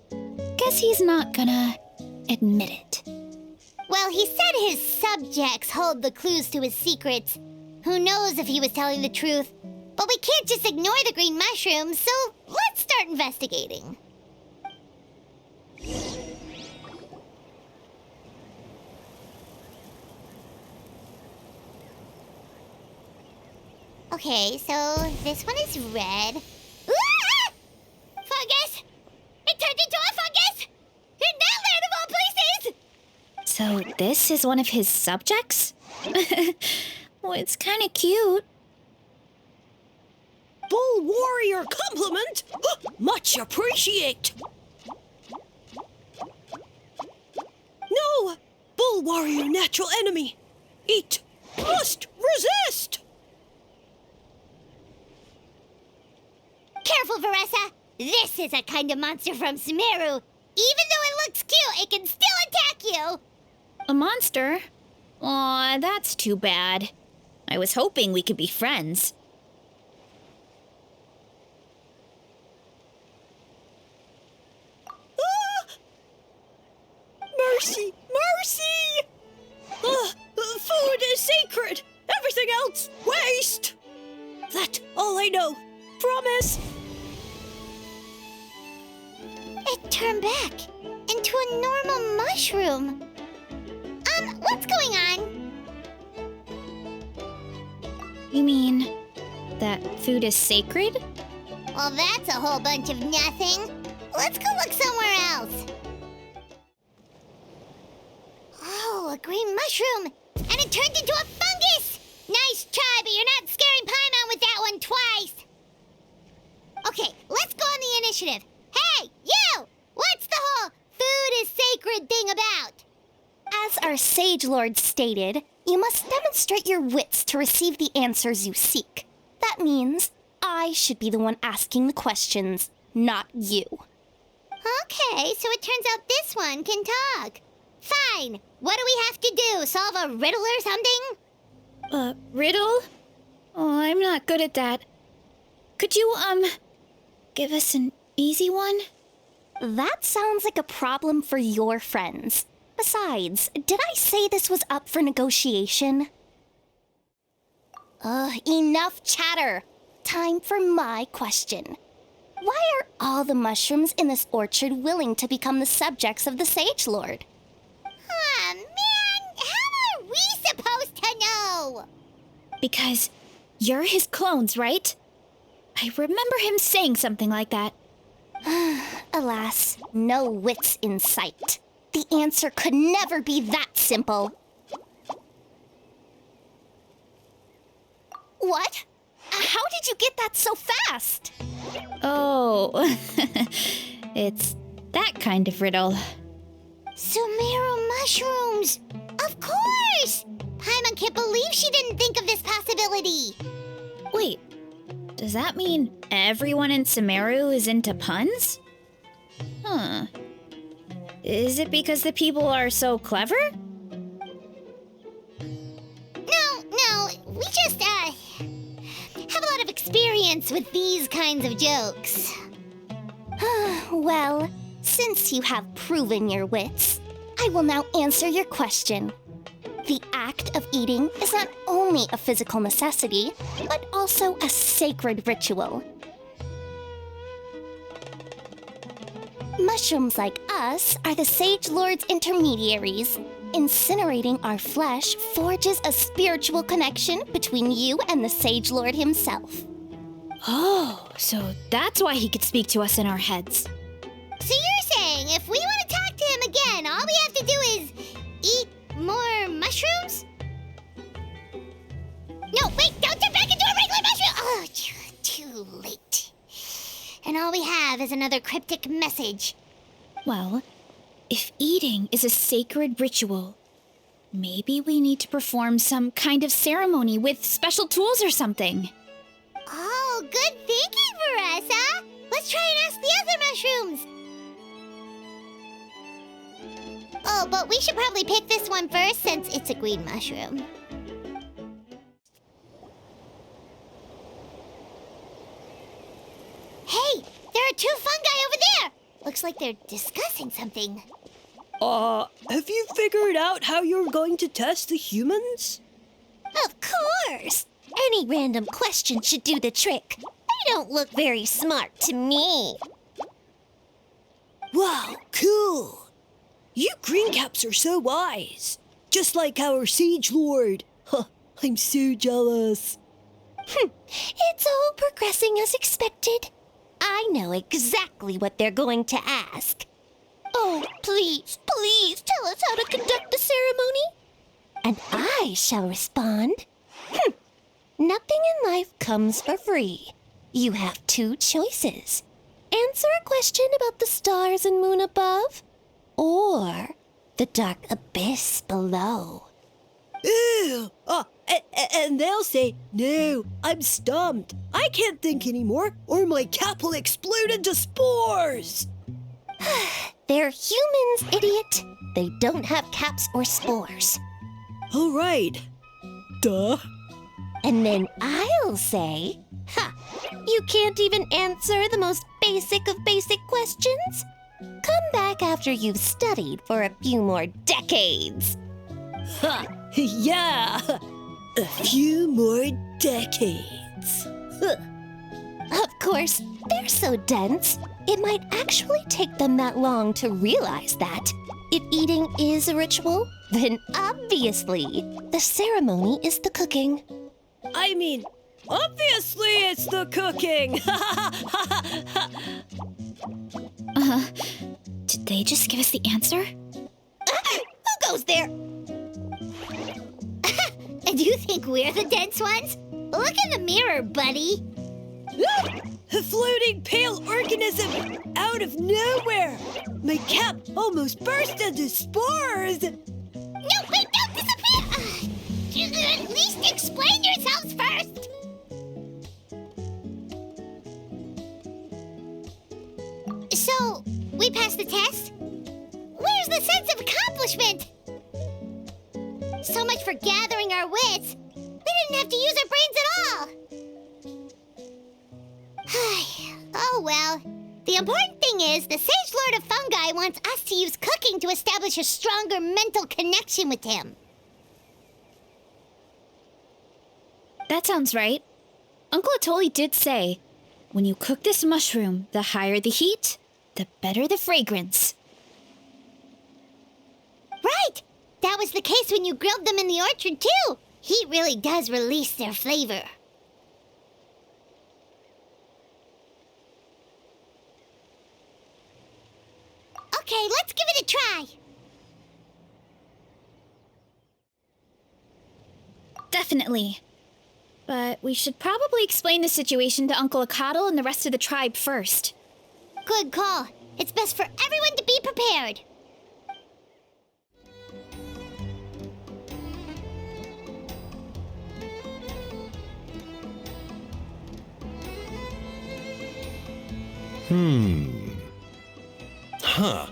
Guess he's not gonna admit it. Well, he said his subjects hold the clues to his secrets. Who knows if he was telling the truth? But we can't just ignore the green mushrooms, so let's start investigating. Okay, so this one is red. Ah! Fungus! It turned into a fungus! In that land of all places! So this is one of his subjects? Well, it's kind of cute. Bull warrior compliment! Much appreciate! No! Bull warrior natural enemy! Eat! Must resist! Careful, Varesa! This is a kind of monster from Sumeru. Even though it looks cute, it can still attack you! A monster? Aw, that's too bad. I was hoping we could be friends. Mercy! Mercy! Food is sacred! Everything else, waste! That's all I know. Promise! It turned back into a normal mushroom. What's going on? You mean that food is sacred? Well, that's a whole bunch of nothing. Let's go look somewhere else. Oh, a green mushroom! And it turned into a fungus! Nice try, but you're not scaring Paimon with that one twice! Okay, let's go on the initiative. Hey, you! What's the whole food is sacred thing about? As our Sage Lord stated, you must demonstrate your wits to receive the answers you seek. That means I should be the one asking the questions, not you. Okay, so it turns out this one can talk. Fine. What do we have to do? Solve a riddle or something? Riddle? Oh, I'm not good at that. Could you, give us an easy one? That sounds like a problem for your friends. Besides, did I say this was up for negotiation? Enough chatter. Time for my question. Why are all the mushrooms in this orchard willing to become the subjects of the Sage Lord? Aw, man! How are we supposed to know? Because you're his clones, right? I remember him saying something like that. Alas, no wits in sight. The answer could never be that simple. What? How did you get that so fast? Oh, it's that kind of riddle. Sumeru mushrooms! Of course! Paimon can't believe she didn't think of this possibility. Wait, does that mean everyone in Sumeru is into puns? Huh. Is it because the people are so clever? No, we just, have a lot of experience with these kinds of jokes. Well, since you have proven your wits, I will now answer your question. The act of eating is not only a physical necessity, but also a sacred ritual. Mushrooms like us are the Sage Lord's intermediaries. Incinerating our flesh forges a spiritual connection between you and the Sage Lord himself. Oh, so that's why he could speak to us in our heads. So you're saying if we want to talk to him again, all we have to do is eat more mushrooms? No, wait, don't turn back into a regular mushroom! Oh, too late. And all we have is another cryptic message. Well, if eating is a sacred ritual, maybe we need to perform some kind of ceremony with special tools or something. Oh, good thinking, Varesa! Let's try and ask the other mushrooms! Oh, but we should probably pick this one first since it's a green mushroom. Hey, there are two fungi over there! Looks like they're discussing something. Have you figured out how you're going to test the humans? Of course! Any random question should do the trick. They don't look very smart to me. Wow, cool! You green caps are so wise. Just like our Sage Lord. Huh, I'm so jealous. It's all progressing as expected. I know exactly what they're going to ask. Oh, please, please tell us how to conduct the ceremony. And I shall respond. Nothing in life comes for free. You have two choices. Answer a question about the stars and moon above, or the dark abyss below. Ew! And they'll say, no, I'm stumped. I can't think anymore, or my cap will explode into spores. They're humans, idiot. They don't have caps or spores. All right. Duh. And then I'll say, you can't even answer the most basic of basic questions? Come back after you've studied for a few more decades. Ha! Yeah! A few more decades. Of course, they're so dense, it might actually take them that long to realize that. If eating is a ritual, then obviously the ceremony is the cooking. I mean, obviously it's the cooking! Did they just give us the answer? Who goes there? Do you think we're the dense ones? Look in the mirror, buddy. A floating pale organism out of nowhere! My cap almost burst into spores! No, wait, don't disappear! At least explain yourselves first! So, we passed the test? Where's the sense of accomplishment? So much for gathering our wits. We didn't have to use our brains at all. Oh well. The important thing is the Sage Lord of Fungi wants us to use cooking to establish a stronger mental connection with him. That sounds right. Uncle Atoli did say, when you cook this mushroom, the higher the heat, the better the fragrance. Right! That was the case when you grilled them in the orchard too. Heat really does release their flavor. Okay, let's give it a try. Definitely. But we should probably explain the situation to Uncle Akatl and the rest of the tribe first. Good call. It's best for everyone to be prepared. Huh.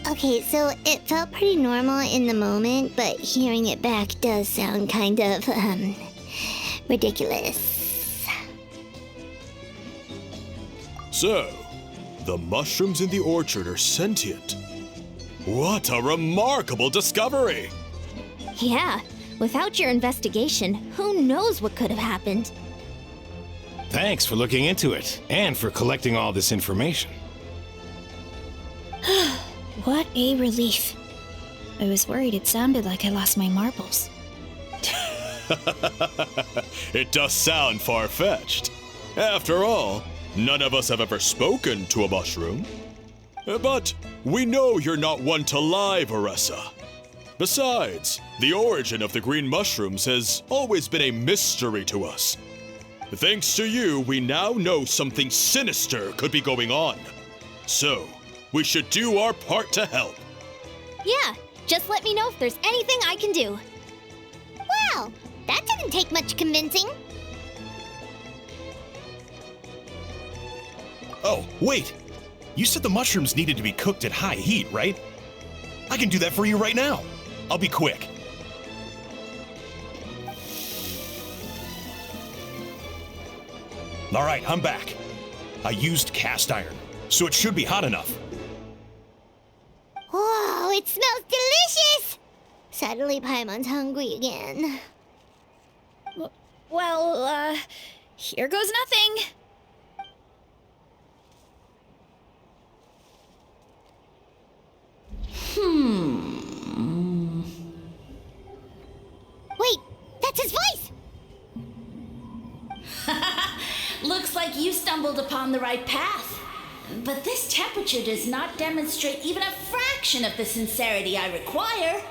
Okay, so it felt pretty normal in the moment, but hearing it back does sound kind of, ridiculous. So, the mushrooms in the orchard are sentient. What a remarkable discovery! Yeah, without your investigation, who knows what could have happened? Thanks for looking into it, and for collecting all this information. What a relief. I was worried it sounded like I lost my marbles. It does sound far-fetched. After all, none of us have ever spoken to a mushroom. But we know you're not one to lie, Varesa. Besides, the origin of the green mushrooms has always been a mystery to us. Thanks to you, we now know something sinister could be going on. So, we should do our part to help. Yeah, just let me know if there's anything I can do. Wow, that didn't take much convincing. Oh, wait! You said the mushrooms needed to be cooked at high heat, right? I can do that for you right now. I'll be quick. All right, I'm back. I used cast iron, so it should be hot enough. Whoa, it smells delicious! Suddenly Paimon's hungry again. Well, here goes nothing. Wait, that's his voice! Looks like you stumbled upon the right path. But this temperature does not demonstrate even a fraction of the sincerity I require.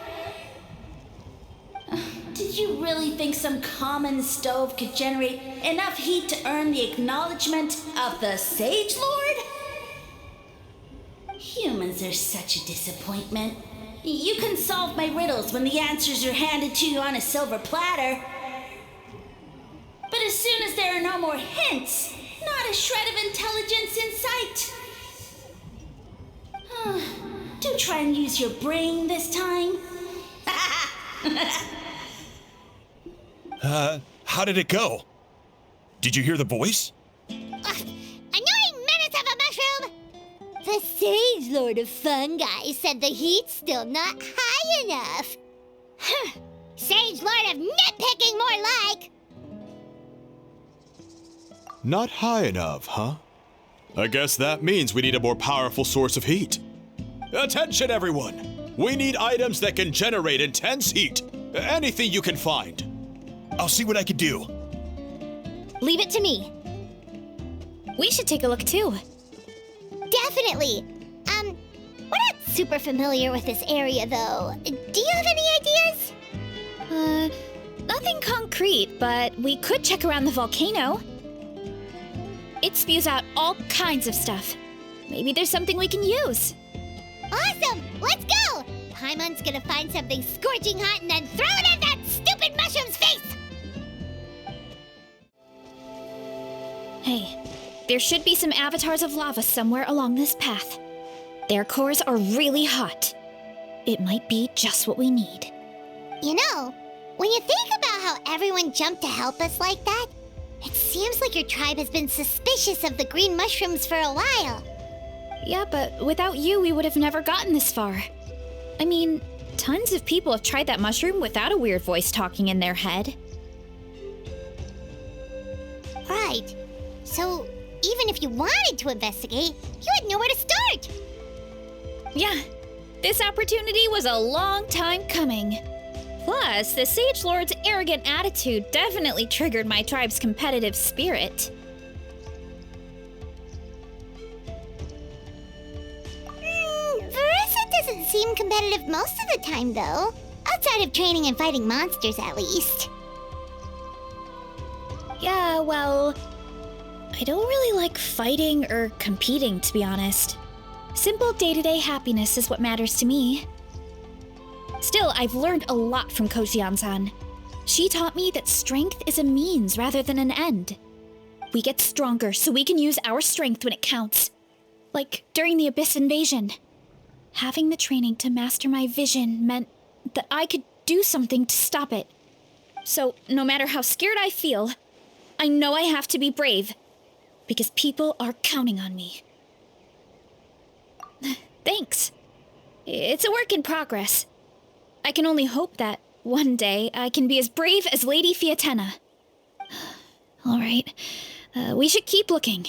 Did you really think some common stove could generate enough heat to earn the acknowledgement of the Sage Lord? Humans are such a disappointment. You can solve my riddles when the answers are handed to you on a silver platter. But as soon as there are no more hints, not a shred of intelligence in sight. Do try and use your brain this time. How did it go? Did you hear the voice? Annoying menace of a mushroom! The Sage Lord of Fungi said the heat's still not high enough. Sage Lord of nitpicking, more like! Not high enough, huh? I guess that means we need a more powerful source of heat. Attention, everyone! We need items that can generate intense heat. Anything you can find. I'll see what I can do. Leave it to me. We should take a look too. Definitely. We're not super familiar with this area, though. Do you have any ideas? Nothing concrete, but we could check around the volcano. It spews out all kinds of stuff. Maybe there's something we can use. Awesome! Let's go! Paimon's gonna find something scorching hot and then throw it in that stupid mushroom's face! Hey, there should be some avatars of lava somewhere along this path. Their cores are really hot. It might be just what we need. You know, when you think about how everyone jumped to help us like that, it seems like your tribe has been suspicious of the green mushrooms for a while. Yeah, but without you, we would have never gotten this far. I mean, tons of people have tried that mushroom without a weird voice talking in their head. Right. So, even if you wanted to investigate, you had nowhere to start. Yeah, this opportunity was a long time coming. Plus, the Sage Lord's arrogant attitude definitely triggered my tribe's competitive spirit. Varesa doesn't seem competitive most of the time, though. Outside of training and fighting monsters, at least. Yeah, well, I don't really like fighting or competing, to be honest. Simple day-to-day happiness is what matters to me. Still, I've learned a lot from Kojian-san. She taught me that strength is a means rather than an end. We get stronger so we can use our strength when it counts. Like during the Abyss invasion. Having the training to master my vision meant that I could do something to stop it. So, no matter how scared I feel, I know I have to be brave. Because people are counting on me. Thanks. It's a work in progress. I can only hope that one day I can be as brave as Lady Fiatena. All right, we should keep looking.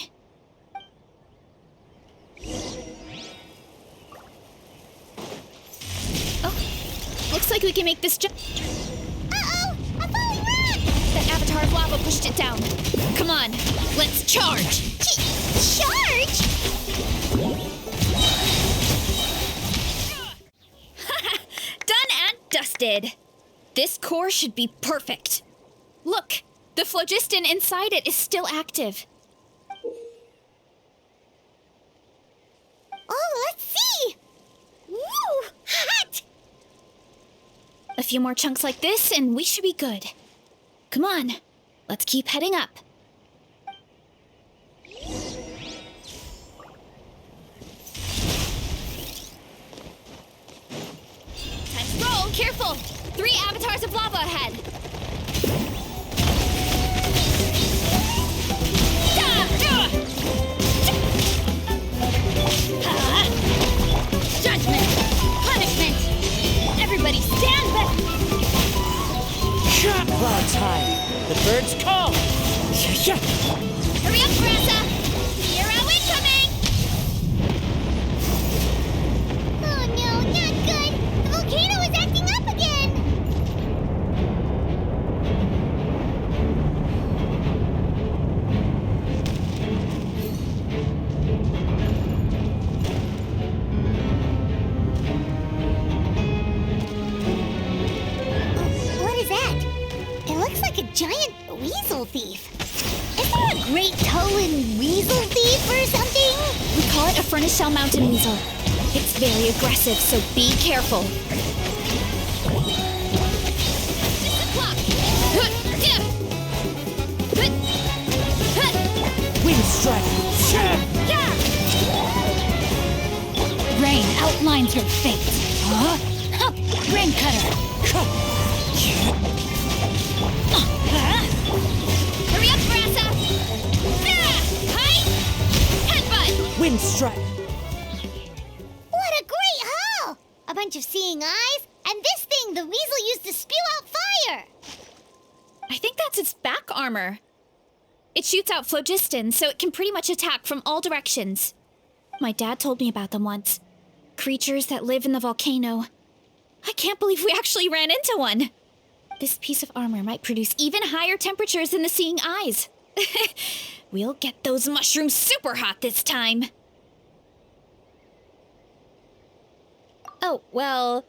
Oh, looks like we can make this jump. Uh-oh! A falling rock! That avatar of lava pushed it down. Come on, let's charge! Charge? Done and dusted. This core should be perfect. Look, the phlogiston inside it is still active. Oh, let's see! Woo! Hot! A few more chunks like this and we should be good. Come on, let's keep heading up. Time to roll, careful! 3 avatars of lava ahead. Judgment! Punishment! Everybody stand back! Cloud time! The birds call! Hurry up, Brassa! Zero incoming! Oh no, not good! The volcano is acting up again! What is that? It looks like a giant weasel thief. Is there a great toe-in weasel thief or something? We call it a furnace shell mountain weasel. It's very aggressive, so be careful. It's the clock! Wind strike! Rain outlines your fate. Huh? Rain cutter! Hurry up, Brassa! Height! Headbutt! Wind strike! What a great haul! A bunch of seeing eyes, and this thing the weasel used to spew out fire! I think that's its back armor. It shoots out phlogiston, so it can pretty much attack from all directions. My dad told me about them once. Creatures that live in the volcano, I can't believe we actually ran into one. This piece of armor might produce even higher temperatures than the seeing eyes. We'll get those mushrooms super hot this time. Oh, well,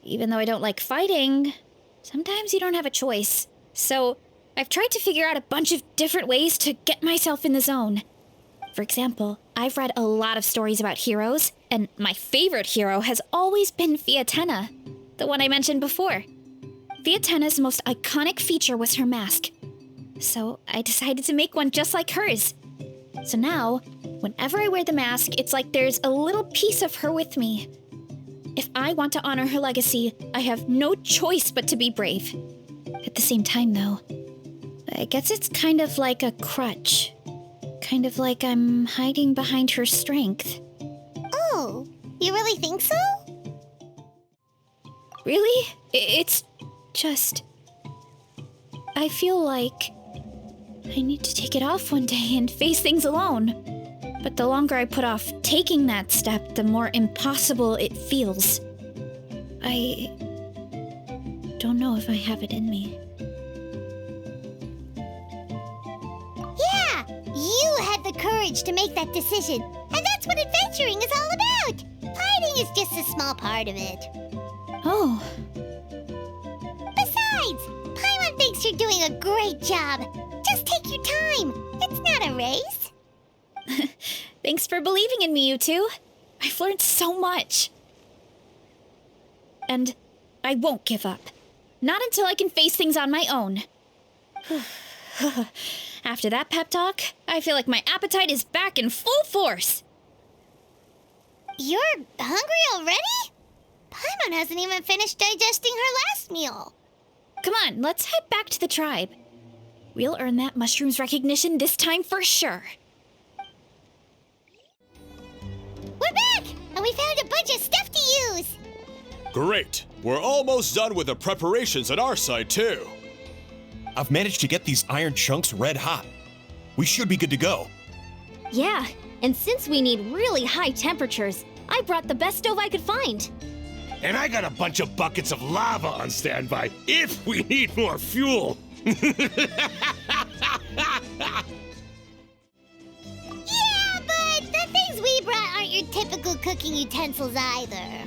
even though I don't like fighting, sometimes you don't have a choice. So I've tried to figure out a bunch of different ways to get myself in the zone. For example, I've read a lot of stories about heroes, and my favorite hero has always been Fiatena, the one I mentioned before. Fiatena's most iconic feature was her mask. So I decided to make one just like hers. So now, whenever I wear the mask, it's like there's a little piece of her with me. If I want to honor her legacy, I have no choice but to be brave. At the same time, though, I guess it's kind of like a crutch. Kind of like I'm hiding behind her strength. Oh, you really think so? Really? It's just... I feel like I need to take it off one day and face things alone. But the longer I put off taking that step, the more impossible it feels. I don't know if I have it in me. Yeah, you had the courage to make that decision. And that's what adventuring is all about. Fighting is just a small part of it. Oh. Besides, Paimon thinks you're doing a great job. Just take your time. It's not a race. Thanks for believing in me, you two. I've learned so much. And I won't give up. Not until I can face things on my own. After that pep talk, I feel like my appetite is back in full force. You're hungry already? Paimon hasn't even finished digesting her last meal. Come on, let's head back to the tribe. We'll earn that mushroom's recognition this time for sure. We're back! And we found a bunch of stuff to use! Great! We're almost done with the preparations on our side, too. I've managed to get these iron chunks red hot. We should be good to go. Yeah, and since we need really high temperatures, I brought the best stove I could find. And I got a bunch of buckets of lava on standby if we need more fuel. Yeah, but the things we brought aren't your typical cooking utensils either.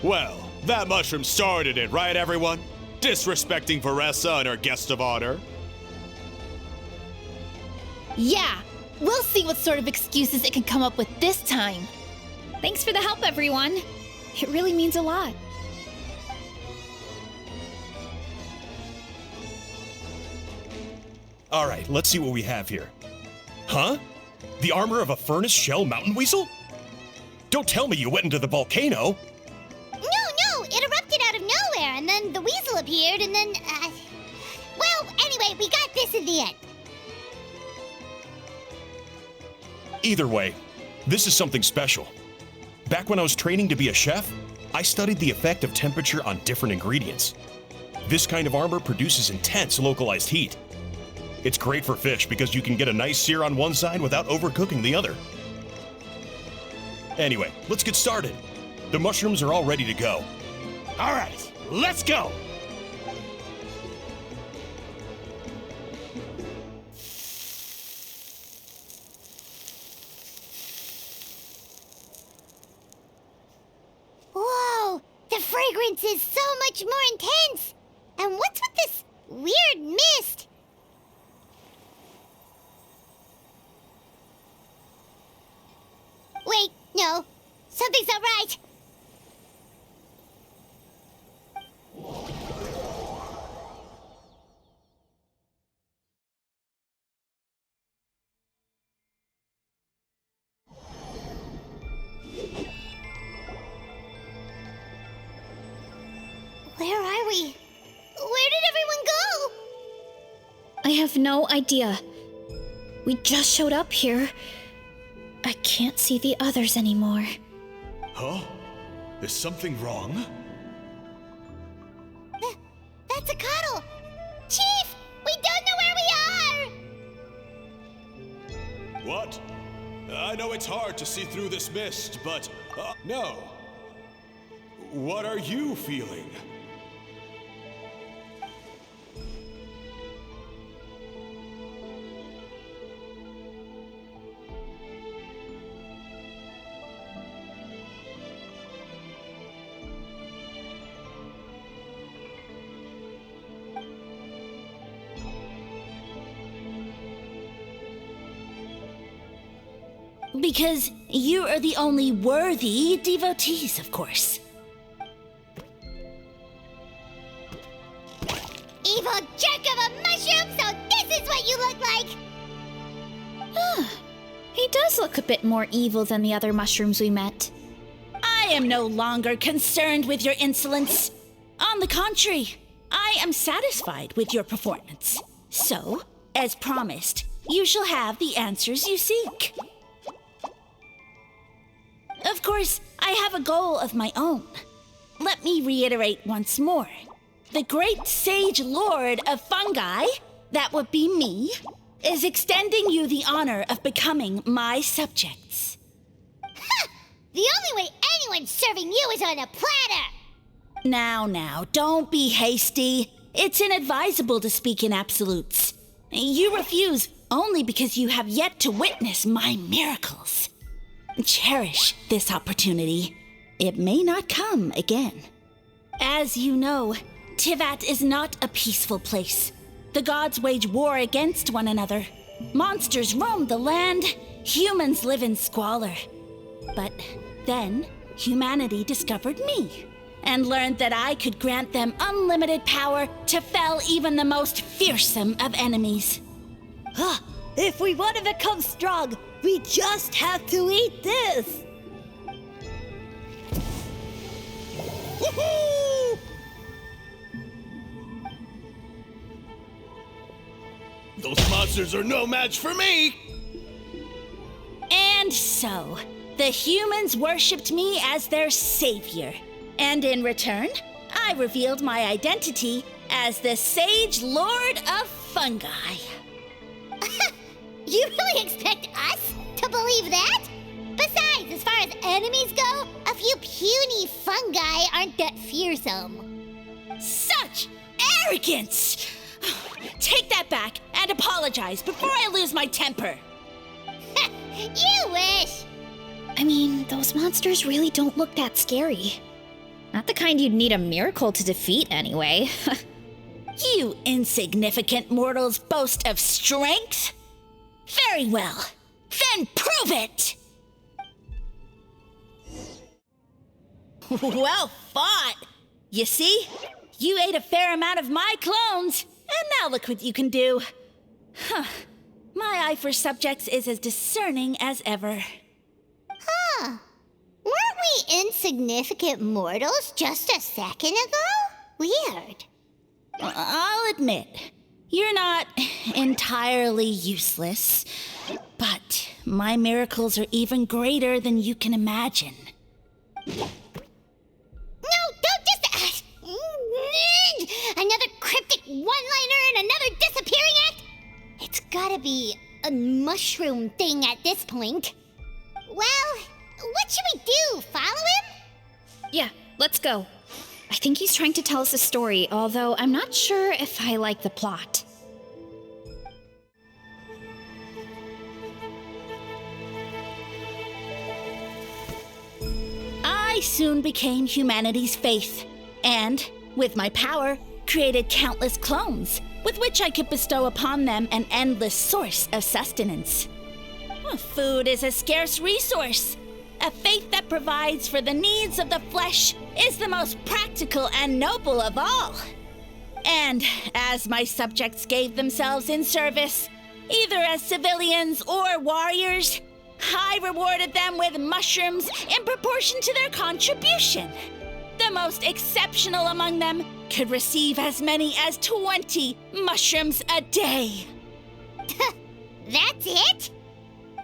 Well, that mushroom started it, right, everyone? Disrespecting Varesa and her guest of honor. Yeah, we'll see what sort of excuses it can come up with this time. Thanks for the help, everyone. It really means a lot. All right, let's see what we have here. Huh? The armor of a furnace shell mountain weasel? Don't tell me you went into the volcano. No, it erupted out of nowhere, and then the weasel appeared, and then, well, anyway, we got this in the end. Either way, this is something special. Back when I was training to be a chef, I studied the effect of temperature on different ingredients. This kind of armor produces intense localized heat. It's great for fish because you can get a nice sear on one side without overcooking the other. Anyway, let's get started. The mushrooms are all ready to go. All right, let's go. Whoa, the fragrance is so much more intense. And what's with this weird mist? Wait, no, something's not right. Where are we? Where did everyone go? I have no idea. We just showed up here. I can't see the others anymore. Huh? Is something wrong? That's a cuddle. Chief, we don't know where we are. What? I know it's hard to see through this mist, but no. What are you feeling? Because you are the only worthy devotees, of course. Evil jerk of a mushroom, so this is what you look like! He does look a bit more evil than the other mushrooms we met. I am no longer concerned with your insolence. On the contrary, I am satisfied with your performance. So, as promised, you shall have the answers you seek. Of course, I have a goal of my own. Let me reiterate once more. The great sage lord of fungi, that would be me, is extending you the honor of becoming my subjects. Ha! The only way anyone's serving you is on a platter! Now, don't be hasty. It's inadvisable to speak in absolutes. You refuse only because you have yet to witness my miracles. Cherish this opportunity. It may not come again. As you know, Tivat is not a peaceful place. The gods wage war against one another. Monsters roam the land. Humans live in squalor. But then, humanity discovered me and learned that I could grant them unlimited power to fell even the most fearsome of enemies. If we want to become strong, we just have to eat this! Woohoo! Those monsters are no match for me! And so, the humans worshipped me as their savior. And in return, I revealed my identity as the Sage Lord of Fungi. You really expect us to believe that? Besides, as far as enemies go, a few puny fungi aren't that fearsome. Such arrogance! Take that back and apologize before I lose my temper. You wish! I mean, those monsters really don't look that scary. Not the kind you'd need a miracle to defeat, anyway. You insignificant mortals boast of strength? Very well. Then prove it! Well fought! You see? You ate a fair amount of my clones, and now look what you can do. My eye for subjects is as discerning as ever. Huh. Weren't we insignificant mortals just a second ago? Weird. I'll admit, you're not entirely useless, but my miracles are even greater than you can imagine. No, don't just... another cryptic one-liner and another disappearing act? It's gotta be a mushroom thing at this point. Well, what should we do? Follow him? Yeah, let's go. I think he's trying to tell us a story, although I'm not sure if I like the plot. I soon became humanity's faith, and, with my power, created countless clones, with which I could bestow upon them an endless source of sustenance. Food is a scarce resource. A faith that provides for the needs of the flesh is the most practical and noble of all. And as my subjects gave themselves in service, either as civilians or warriors, I rewarded them with mushrooms in proportion to their contribution. The most exceptional among them could receive as many as 20 mushrooms a day. That's it?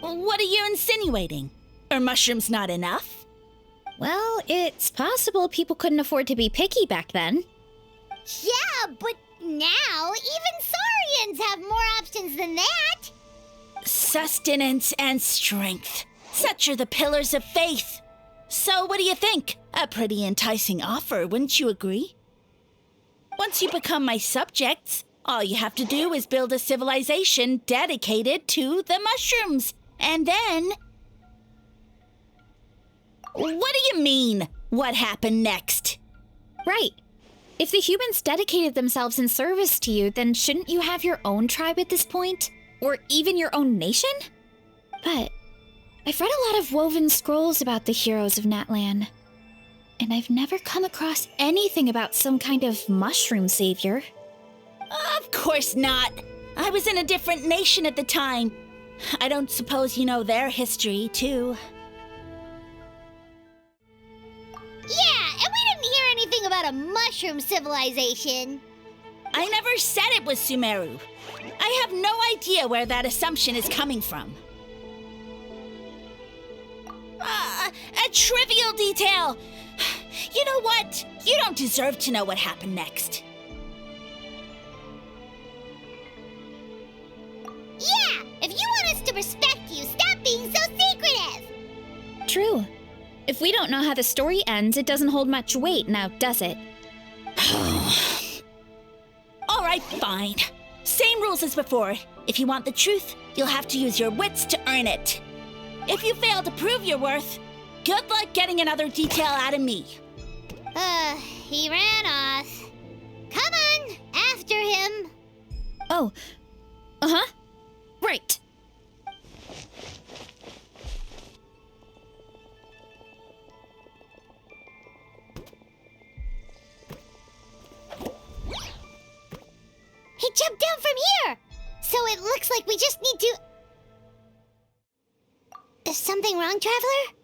What are you insinuating? Are mushrooms not enough? Well, it's possible people couldn't afford to be picky back then. Yeah, but now even saurians have more options than that. Sustenance and strength. Such are the pillars of faith. So what do you think? A pretty enticing offer, wouldn't you agree? Once you become my subjects, all you have to do is build a civilization dedicated to the mushrooms. And then... What do you mean, what happened next? Right. If the humans dedicated themselves in service to you, then shouldn't you have your own tribe at this point? Or even your own nation? But I've read a lot of woven scrolls about the heroes of Natlan, and I've never come across anything about some kind of mushroom savior. Of course not. I was in a different nation at the time. I don't suppose you know their history, too. Yeah, and we didn't hear anything about a mushroom civilization. I never said it was Sumeru. I have no idea where that assumption is coming from. A trivial detail! You know what? You don't deserve to know what happened next. Yeah, if you want us to respect you, stop being so secretive! True. If we don't know how the story ends, it doesn't hold much weight now, does it? All right, fine. Same rules as before. If you want the truth, you'll have to use your wits to earn it. If you fail to prove your worth, good luck getting another detail out of me. He ran off. Come on, after him. Oh. Uh-huh. Right. He jumped down from here! So it looks like we just need to... Is something wrong, Traveler?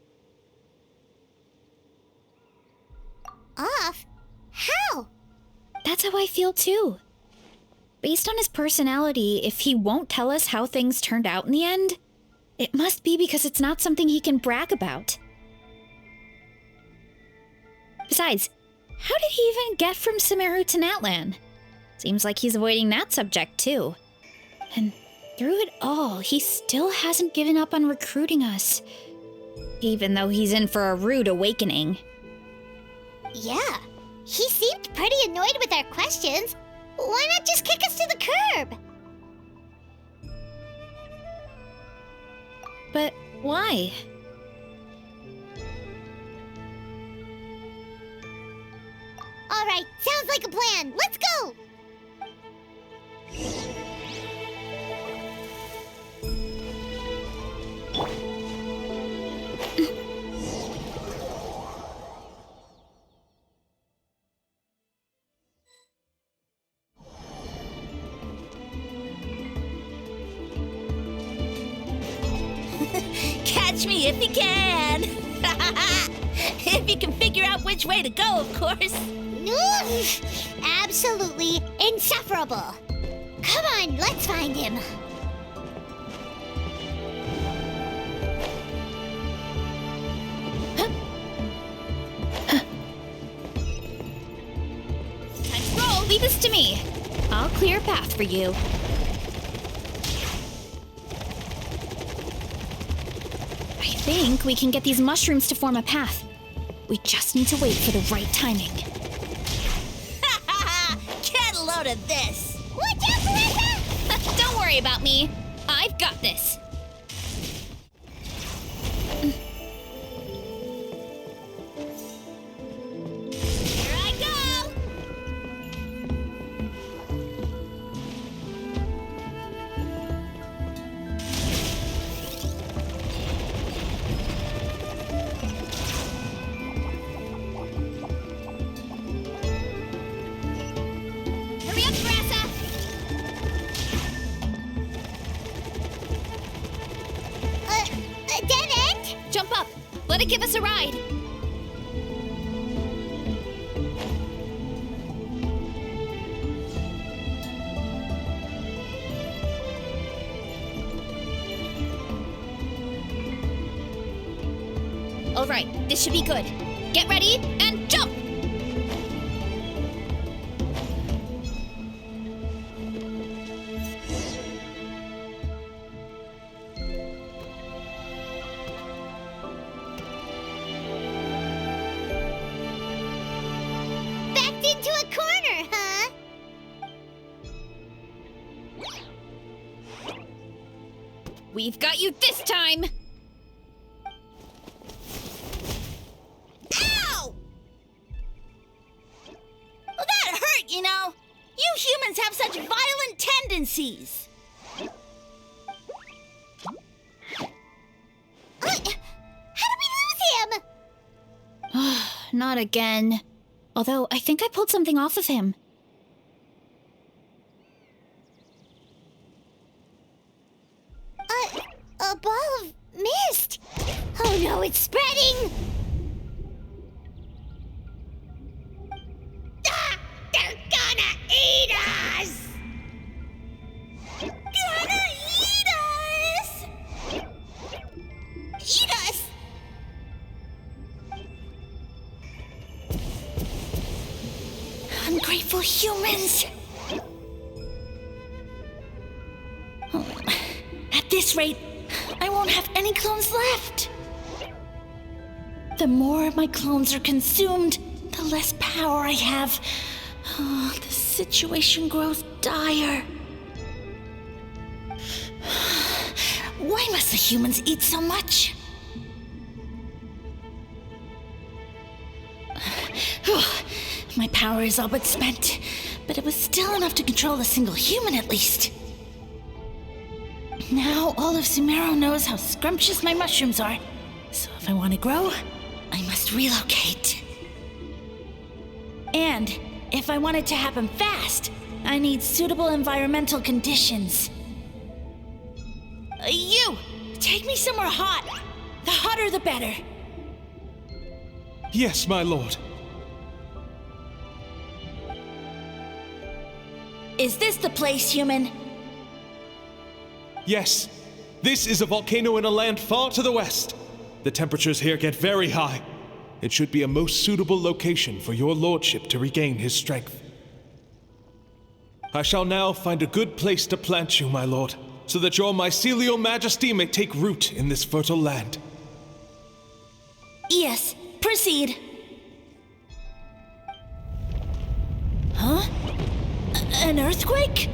Off? How? That's how I feel too. Based on his personality, if he won't tell us how things turned out in the end, it must be because it's not something he can brag about. Besides, how did he even get from Sumeru to Natlan? Seems like he's avoiding that subject too. And through it all, he still hasn't given up on recruiting us. Even though he's in for a rude awakening. Yeah, he seemed pretty annoyed with our questions. Why not just kick us to the curb? But why? All right, sounds like a plan. Let's go! Catch me if you can! If you can figure out which way to go, of course. Absolutely insufferable. Come on, let's find him. Time to roll. Leave this to me. I'll clear a path for you. I think we can get these mushrooms to form a path. We just need to wait for the right timing. Get a load of this! Watch out, Marissa! Don't worry about me. I've got this. Here I go! Hurry up, Marissa! Dead end? Jump up. Let it give us a ride. All right, this should be good. Get ready and jump! We've got you this time! Ow! Well, that hurt, you know. You humans have such violent tendencies. How did we lose him? Not again. Although, I think I pulled something off of him. A ball of mist. Oh no, it's spreading. Ah, they're gonna eat us. Gonna eat us! Eat us. Ungrateful humans! At this rate, I won't have any clones left. The more my clones are consumed, the less power I have. Oh, the situation grows dire. Why must the humans eat so much? My power is all but spent, but it was still enough to control a single human at least. Now all of Sumeru knows how scrumptious my mushrooms are, so if I want to grow, I must relocate. And if I want it to happen fast, I need suitable environmental conditions. You! Take me somewhere hot! The hotter the better! Yes, my lord. Is this the place, human? Yes, this is a volcano in a land far to the west. The temperatures here get very high. It should be a most suitable location for your lordship to regain his strength. I shall now find a good place to plant you, my lord, so that your mycelial majesty may take root in this fertile land. Yes, proceed. Huh? An earthquake?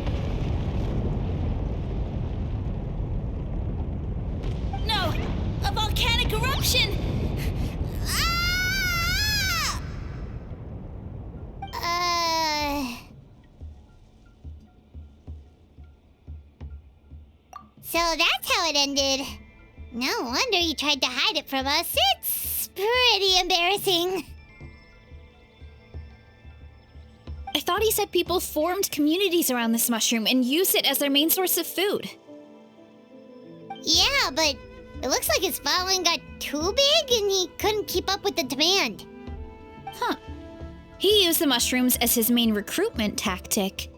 No! A volcanic eruption! Ah! So that's how it ended. No wonder you tried to hide it from us. It's pretty embarrassing. I thought he said people formed communities around this mushroom and used it as their main source of food. Yeah, but it looks like his following got too big and he couldn't keep up with the demand. Huh. He used the mushrooms as his main recruitment tactic.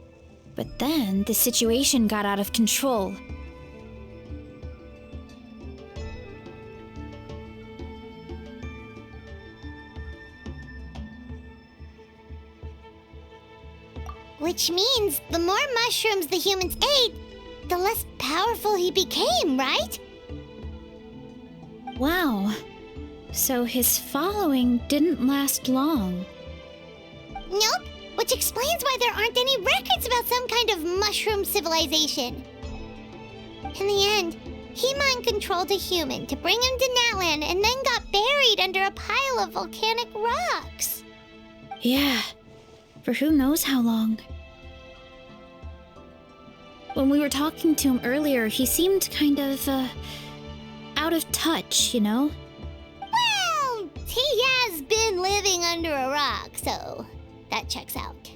But then the situation got out of control. Which means the more mushrooms the humans ate, the less powerful he became, right? Wow. So his following didn't last long. Nope, which explains why there aren't any records about some kind of mushroom civilization. In the end, he mind-controlled a human to bring him to Natlan and then got buried under a pile of volcanic rocks. Yeah, for who knows how long. When we were talking to him earlier, he seemed kind of, out of touch, you know? Well, he has been living under a rock, so that checks out.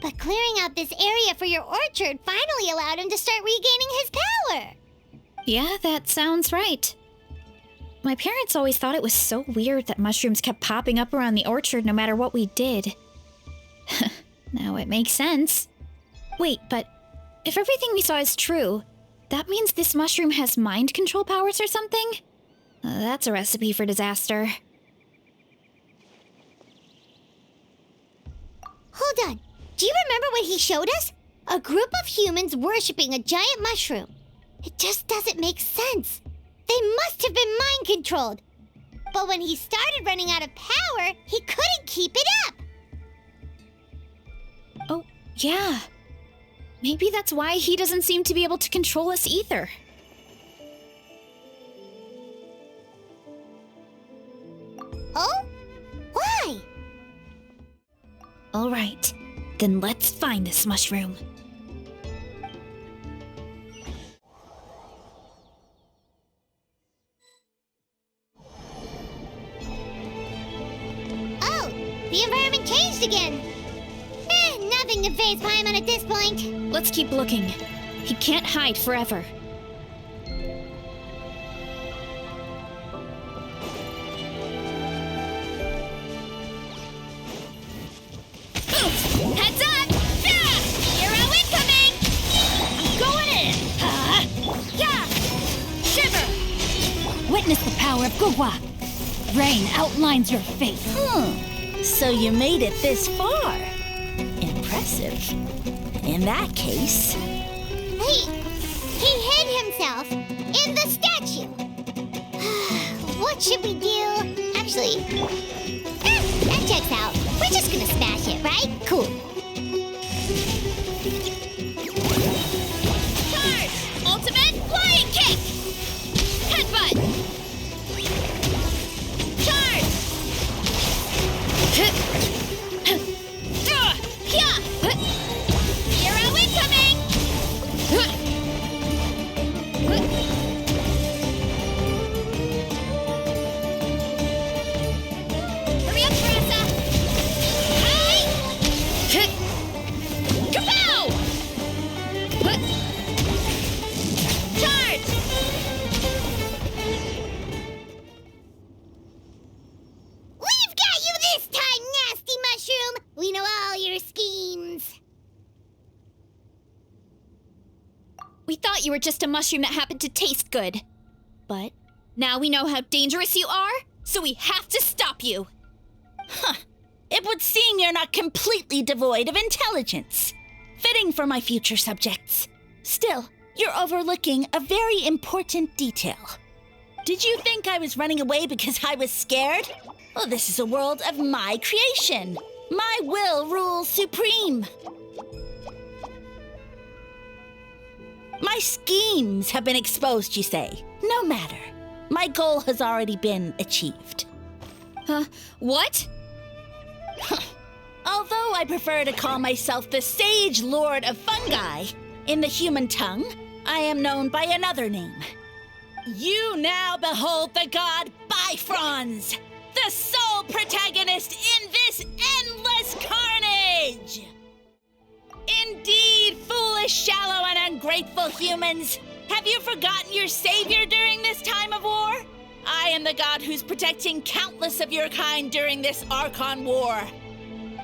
But clearing out this area for your orchard finally allowed him to start regaining his power. Yeah, that sounds right. My parents always thought it was so weird that mushrooms kept popping up around the orchard no matter what we did. Now it makes sense. Wait, but if everything we saw is true, that means this mushroom has mind control powers or something? That's a recipe for disaster. Hold on. Do you remember what he showed us? A group of humans worshipping a giant mushroom. It just doesn't make sense. They must have been mind-controlled. But when he started running out of power, he couldn't keep it up. Oh, yeah. Maybe that's why he doesn't seem to be able to control us either. right. Then let's find this mushroom. Oh, the environment changed again. Nothing to phase Paimon at this point. Let's keep looking. He can't hide forever. Heads up! Hero incoming! I'm going in! Yeah! Shiver! Witness the power of Goo RU. Rain outlines your fate. So you made it this far. Impressive. In that case... He hid himself in the statue. What should we do? Actually, that checks out. We're just gonna smash it, right? Cool. Charge! Ultimate flying kick! Headbutt! Charge! Hero incoming! Hurry up, Varaessa! Hey! Kapow! Charge! We've got you this time, nasty mushroom! We know all your schemes. We thought you were just a mushroom that happened to taste good. But now we know how dangerous you are, so we have to stop you. It would seem you're not completely devoid of intelligence. Fitting for my future subjects. Still, you're overlooking a very important detail. Did you think I was running away because I was scared? Well, this is a world of my creation. My will rules supreme. My schemes have been exposed, you say. No matter. My goal has already been achieved. What? Although I prefer to call myself the Sage Lord of Fungi, in the human tongue, I am known by another name. You now behold the god Bifrons, the sole protagonist in this endless carnage! Indeed, foolish, shallow, and ungrateful humans! Have you forgotten your savior during this time of war? I am the god who's protecting countless of your kind during this Archon war.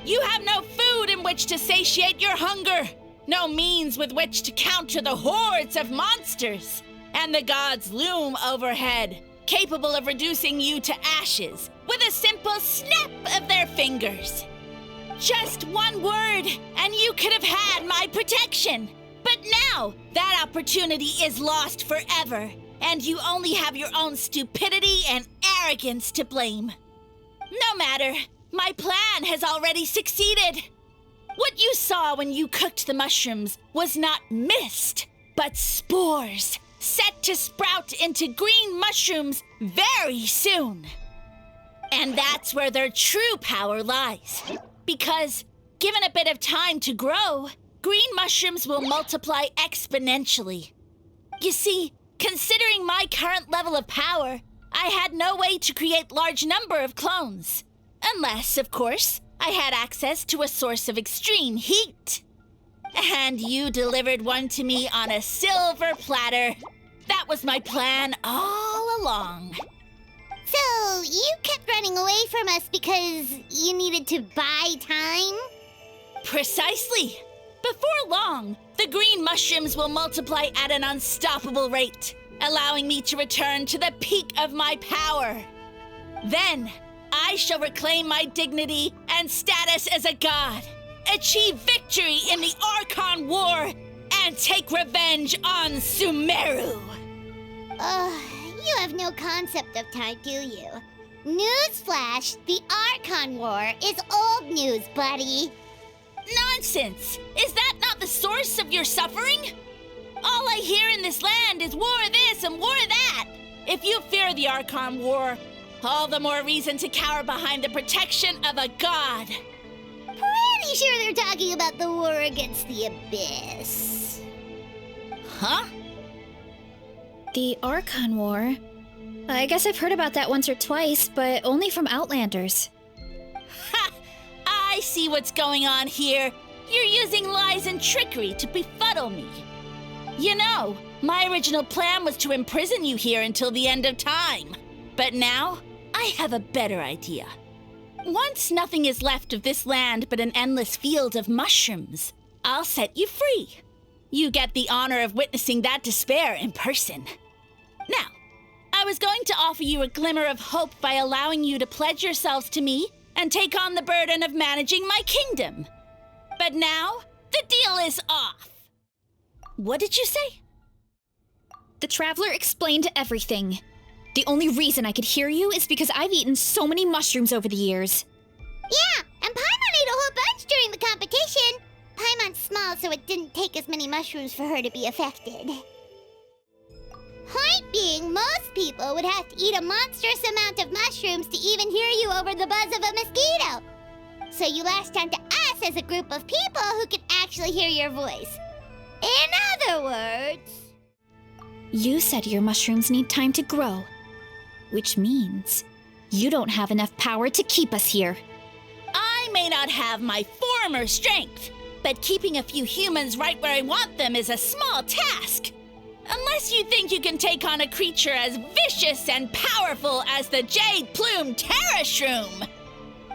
You have no food in which to satiate your hunger, no means with which to counter the hordes of monsters, and the gods loom overhead, capable of reducing you to ashes with a simple snap of their fingers. Just one word, and you could have had my protection. But now, that opportunity is lost forever, and you only have your own stupidity and arrogance to blame. No matter, my plan has already succeeded. What you saw when you cooked the mushrooms was not mist, but spores, set to sprout into green mushrooms very soon. And that's where their true power lies. Because, given a bit of time to grow, green mushrooms will multiply exponentially. You see, considering my current level of power, I had no way to create large number of clones. Unless, of course, I had access to a source of extreme heat. And you delivered one to me on a silver platter. That was my plan all along. So, you kept running away from us because you needed to buy time? Precisely. Before long, the green mushrooms will multiply at an unstoppable rate, allowing me to return to the peak of my power. Then, I shall reclaim my dignity and status as a god, achieve victory in the Archon War, and take revenge on Sumeru. You have no concept of time, do you? Newsflash, the Archon War is old news, buddy. Nonsense! Is that not the source of your suffering? All I hear in this land is war this and war that. If you fear the Archon War, all the more reason to cower behind the protection of a god. Pretty pretty sure they're talking about the war against the Abyss. Huh? The Archon War? I guess I've heard about that once or twice, but only from Outlanders. Ha! I see what's going on here. You're using lies and trickery to befuddle me. You know, my original plan was to imprison you here until the end of time. But now, I have a better idea. Once nothing is left of this land but an endless field of mushrooms, I'll set you free. You get the honor of witnessing that despair in person. Now, I was going to offer you a glimmer of hope by allowing you to pledge yourselves to me and take on the burden of managing my kingdom. But now, the deal is off. What did you say? The Traveler explained everything. The only reason I could hear you is because I've eaten so many mushrooms over the years. Yeah, and Paimon ate a whole bunch during the competition. Paimon's small, so it didn't take as many mushrooms for her to be affected. Point being, most people would have to eat a monstrous amount of mushrooms to even hear you over the buzz of a mosquito. So you latched onto us as a group of people who can actually hear your voice. In other words... You said your mushrooms need time to grow, which means you don't have enough power to keep us here. I may not have my former strength, but keeping a few humans right where I want them is a small task. Unless you think you can take on a creature as vicious and powerful as the Jade Plume Terra Shroom.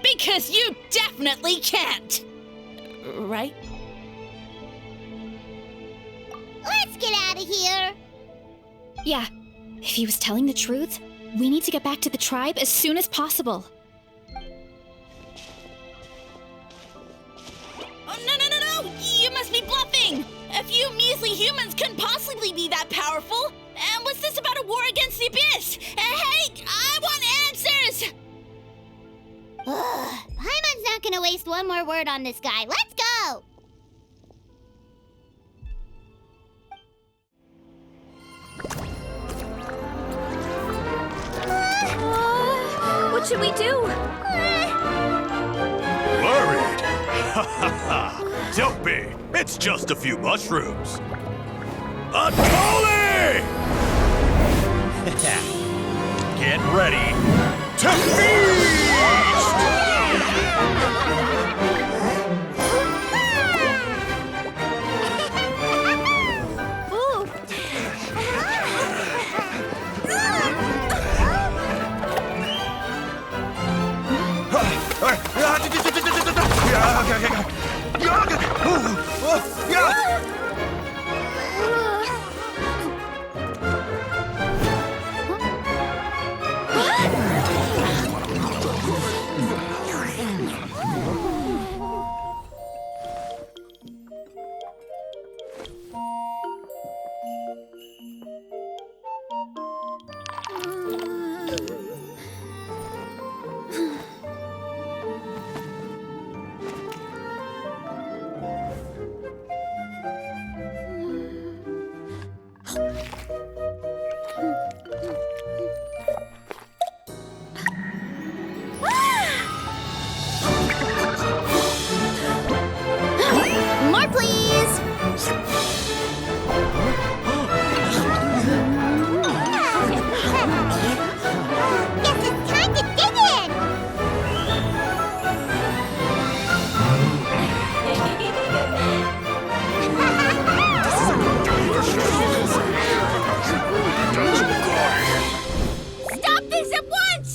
Because you definitely can't. Right? Let's get out of here. Yeah, if he was telling the truth, we need to get back to the tribe as soon as possible. Oh, no! You must be bluffing! A few measly humans couldn't possibly be that powerful! And what's this about a war against the Abyss? Hey, I want answers! Paimon's not gonna waste one more word on this guy. Let's go! What should we do? Worried? Ha ha ha! Don't be! It's just a few mushrooms. A Tolly! Get ready to feast! More, please! Guess it's time to dig in! Stop this at once!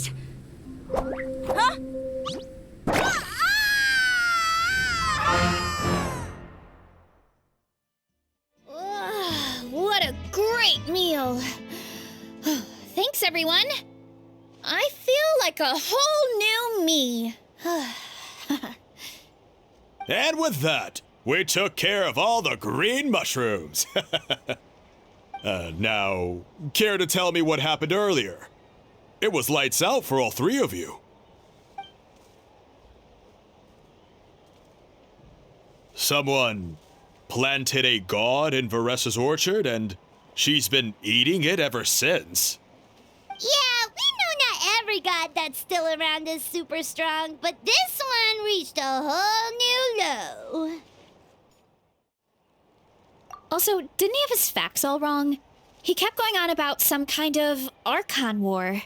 Huh? What a great meal! Thanks, everyone! I feel like a whole new me. And with that, we took care of all the green mushrooms. Now, care to tell me what happened earlier? It was lights out for all three of you. Someone planted a god in Varesa's orchard, and she's been eating it ever since. Yeah, we know not every god that's still around is super strong, but this one reached a whole new low. Also, didn't he have his facts all wrong? He kept going on about some kind of Archon war.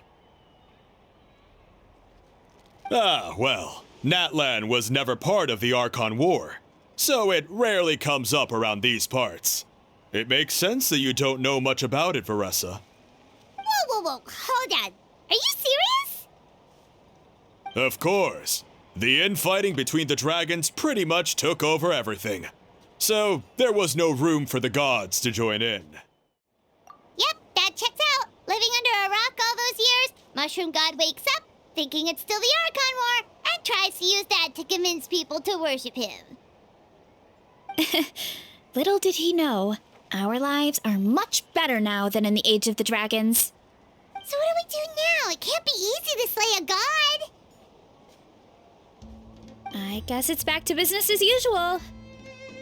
Ah, well, Natlan was never part of the Archon War, so it rarely comes up around these parts. It makes sense that you don't know much about it, Varesa. Whoa, hold on. Are you serious? Of course. The infighting between the dragons pretty much took over everything. So, there was no room for the gods to join in. Yep, that checks out. Living under a rock all those years, Mushroom God wakes up, thinking it's still the Archon War, and tries to use that to convince people to worship him. Little did he know, our lives are much better now than in the Age of the Dragons. So what do we do now? It can't be easy to slay a god. I guess it's back to business as usual.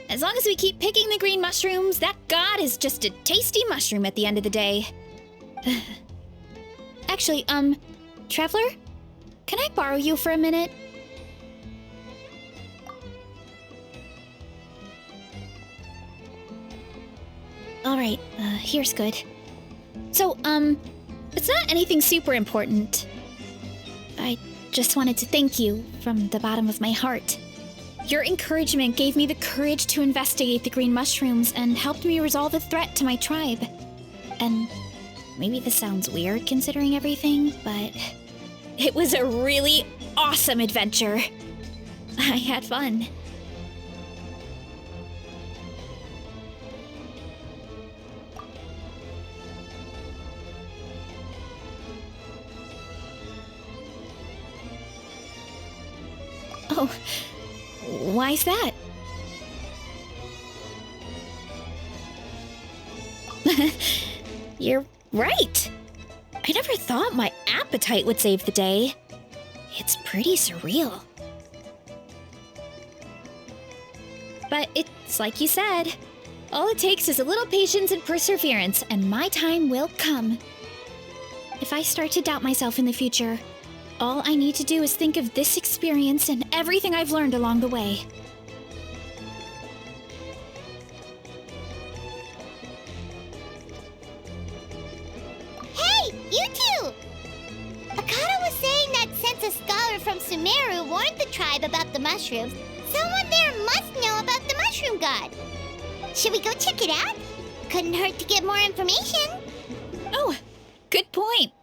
As long as we keep picking the green mushrooms, that god is just a tasty mushroom at the end of the day. Actually, Traveler? Can I borrow you for a minute? Alright, here's good. So, it's not anything super important. I just wanted to thank you from the bottom of my heart. Your encouragement gave me the courage to investigate the green mushrooms and helped me resolve a threat to my tribe. And maybe this sounds weird considering everything, but it was a really awesome adventure. I had fun. Oh, why's that? You're right. I never thought my appetite would save the day. It's pretty surreal. But it's like you said. All it takes is a little patience and perseverance, and my time will come. If I start to doubt myself in the future, all I need to do is think of this experience and everything I've learned along the way. Hey, you two! Akata was saying that since a scholar from Sumeru warned the tribe about the mushrooms, someone there must know about the mushroom god. Should we go check it out? Couldn't hurt to get more information. Oh, good point.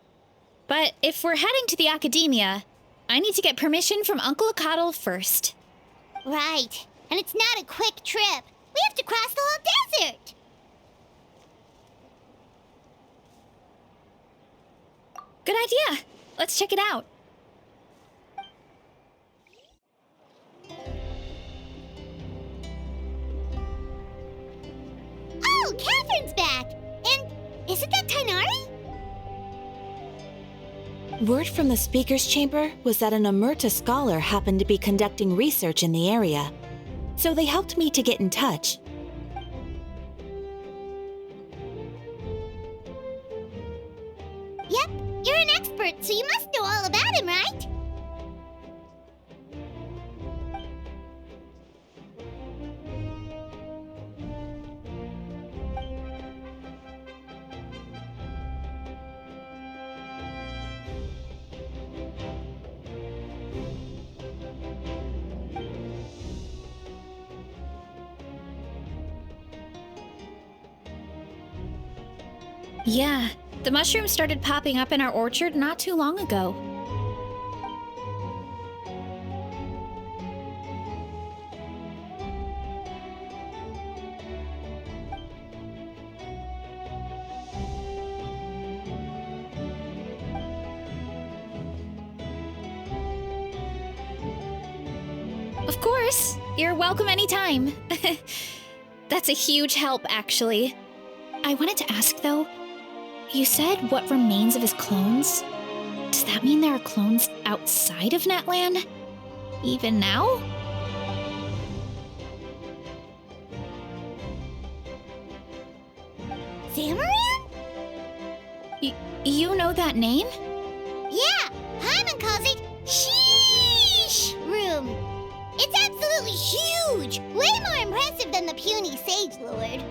But if we're heading to the academia, I need to get permission from Uncle Akatl first. Right. And it's not a quick trip. We have to cross the whole desert. Good idea. Let's check it out. Oh, Catherine's back! And isn't that Tainari? Word from the speaker's chamber was that an Omerta scholar happened to be conducting research in the area, so they helped me to get in touch. Yep, you're an expert, so you must know all about him, right? Yeah, the mushrooms started popping up in our orchard not too long ago. Of course, you're welcome anytime. That's a huge help, actually. I wanted to ask, though, you said what remains of his clones? Does that mean there are clones outside of Natlan? Even now? Zamaran? You know that name? Yeah, Paimon calls it Sheesh Room. It's absolutely huge! Way more impressive than the puny Sage Lord.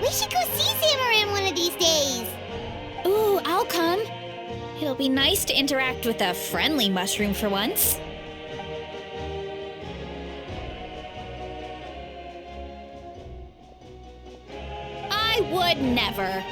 We should go see Samarin one of these days. Ooh, I'll come. It'll be nice to interact with a friendly mushroom for once. I would never.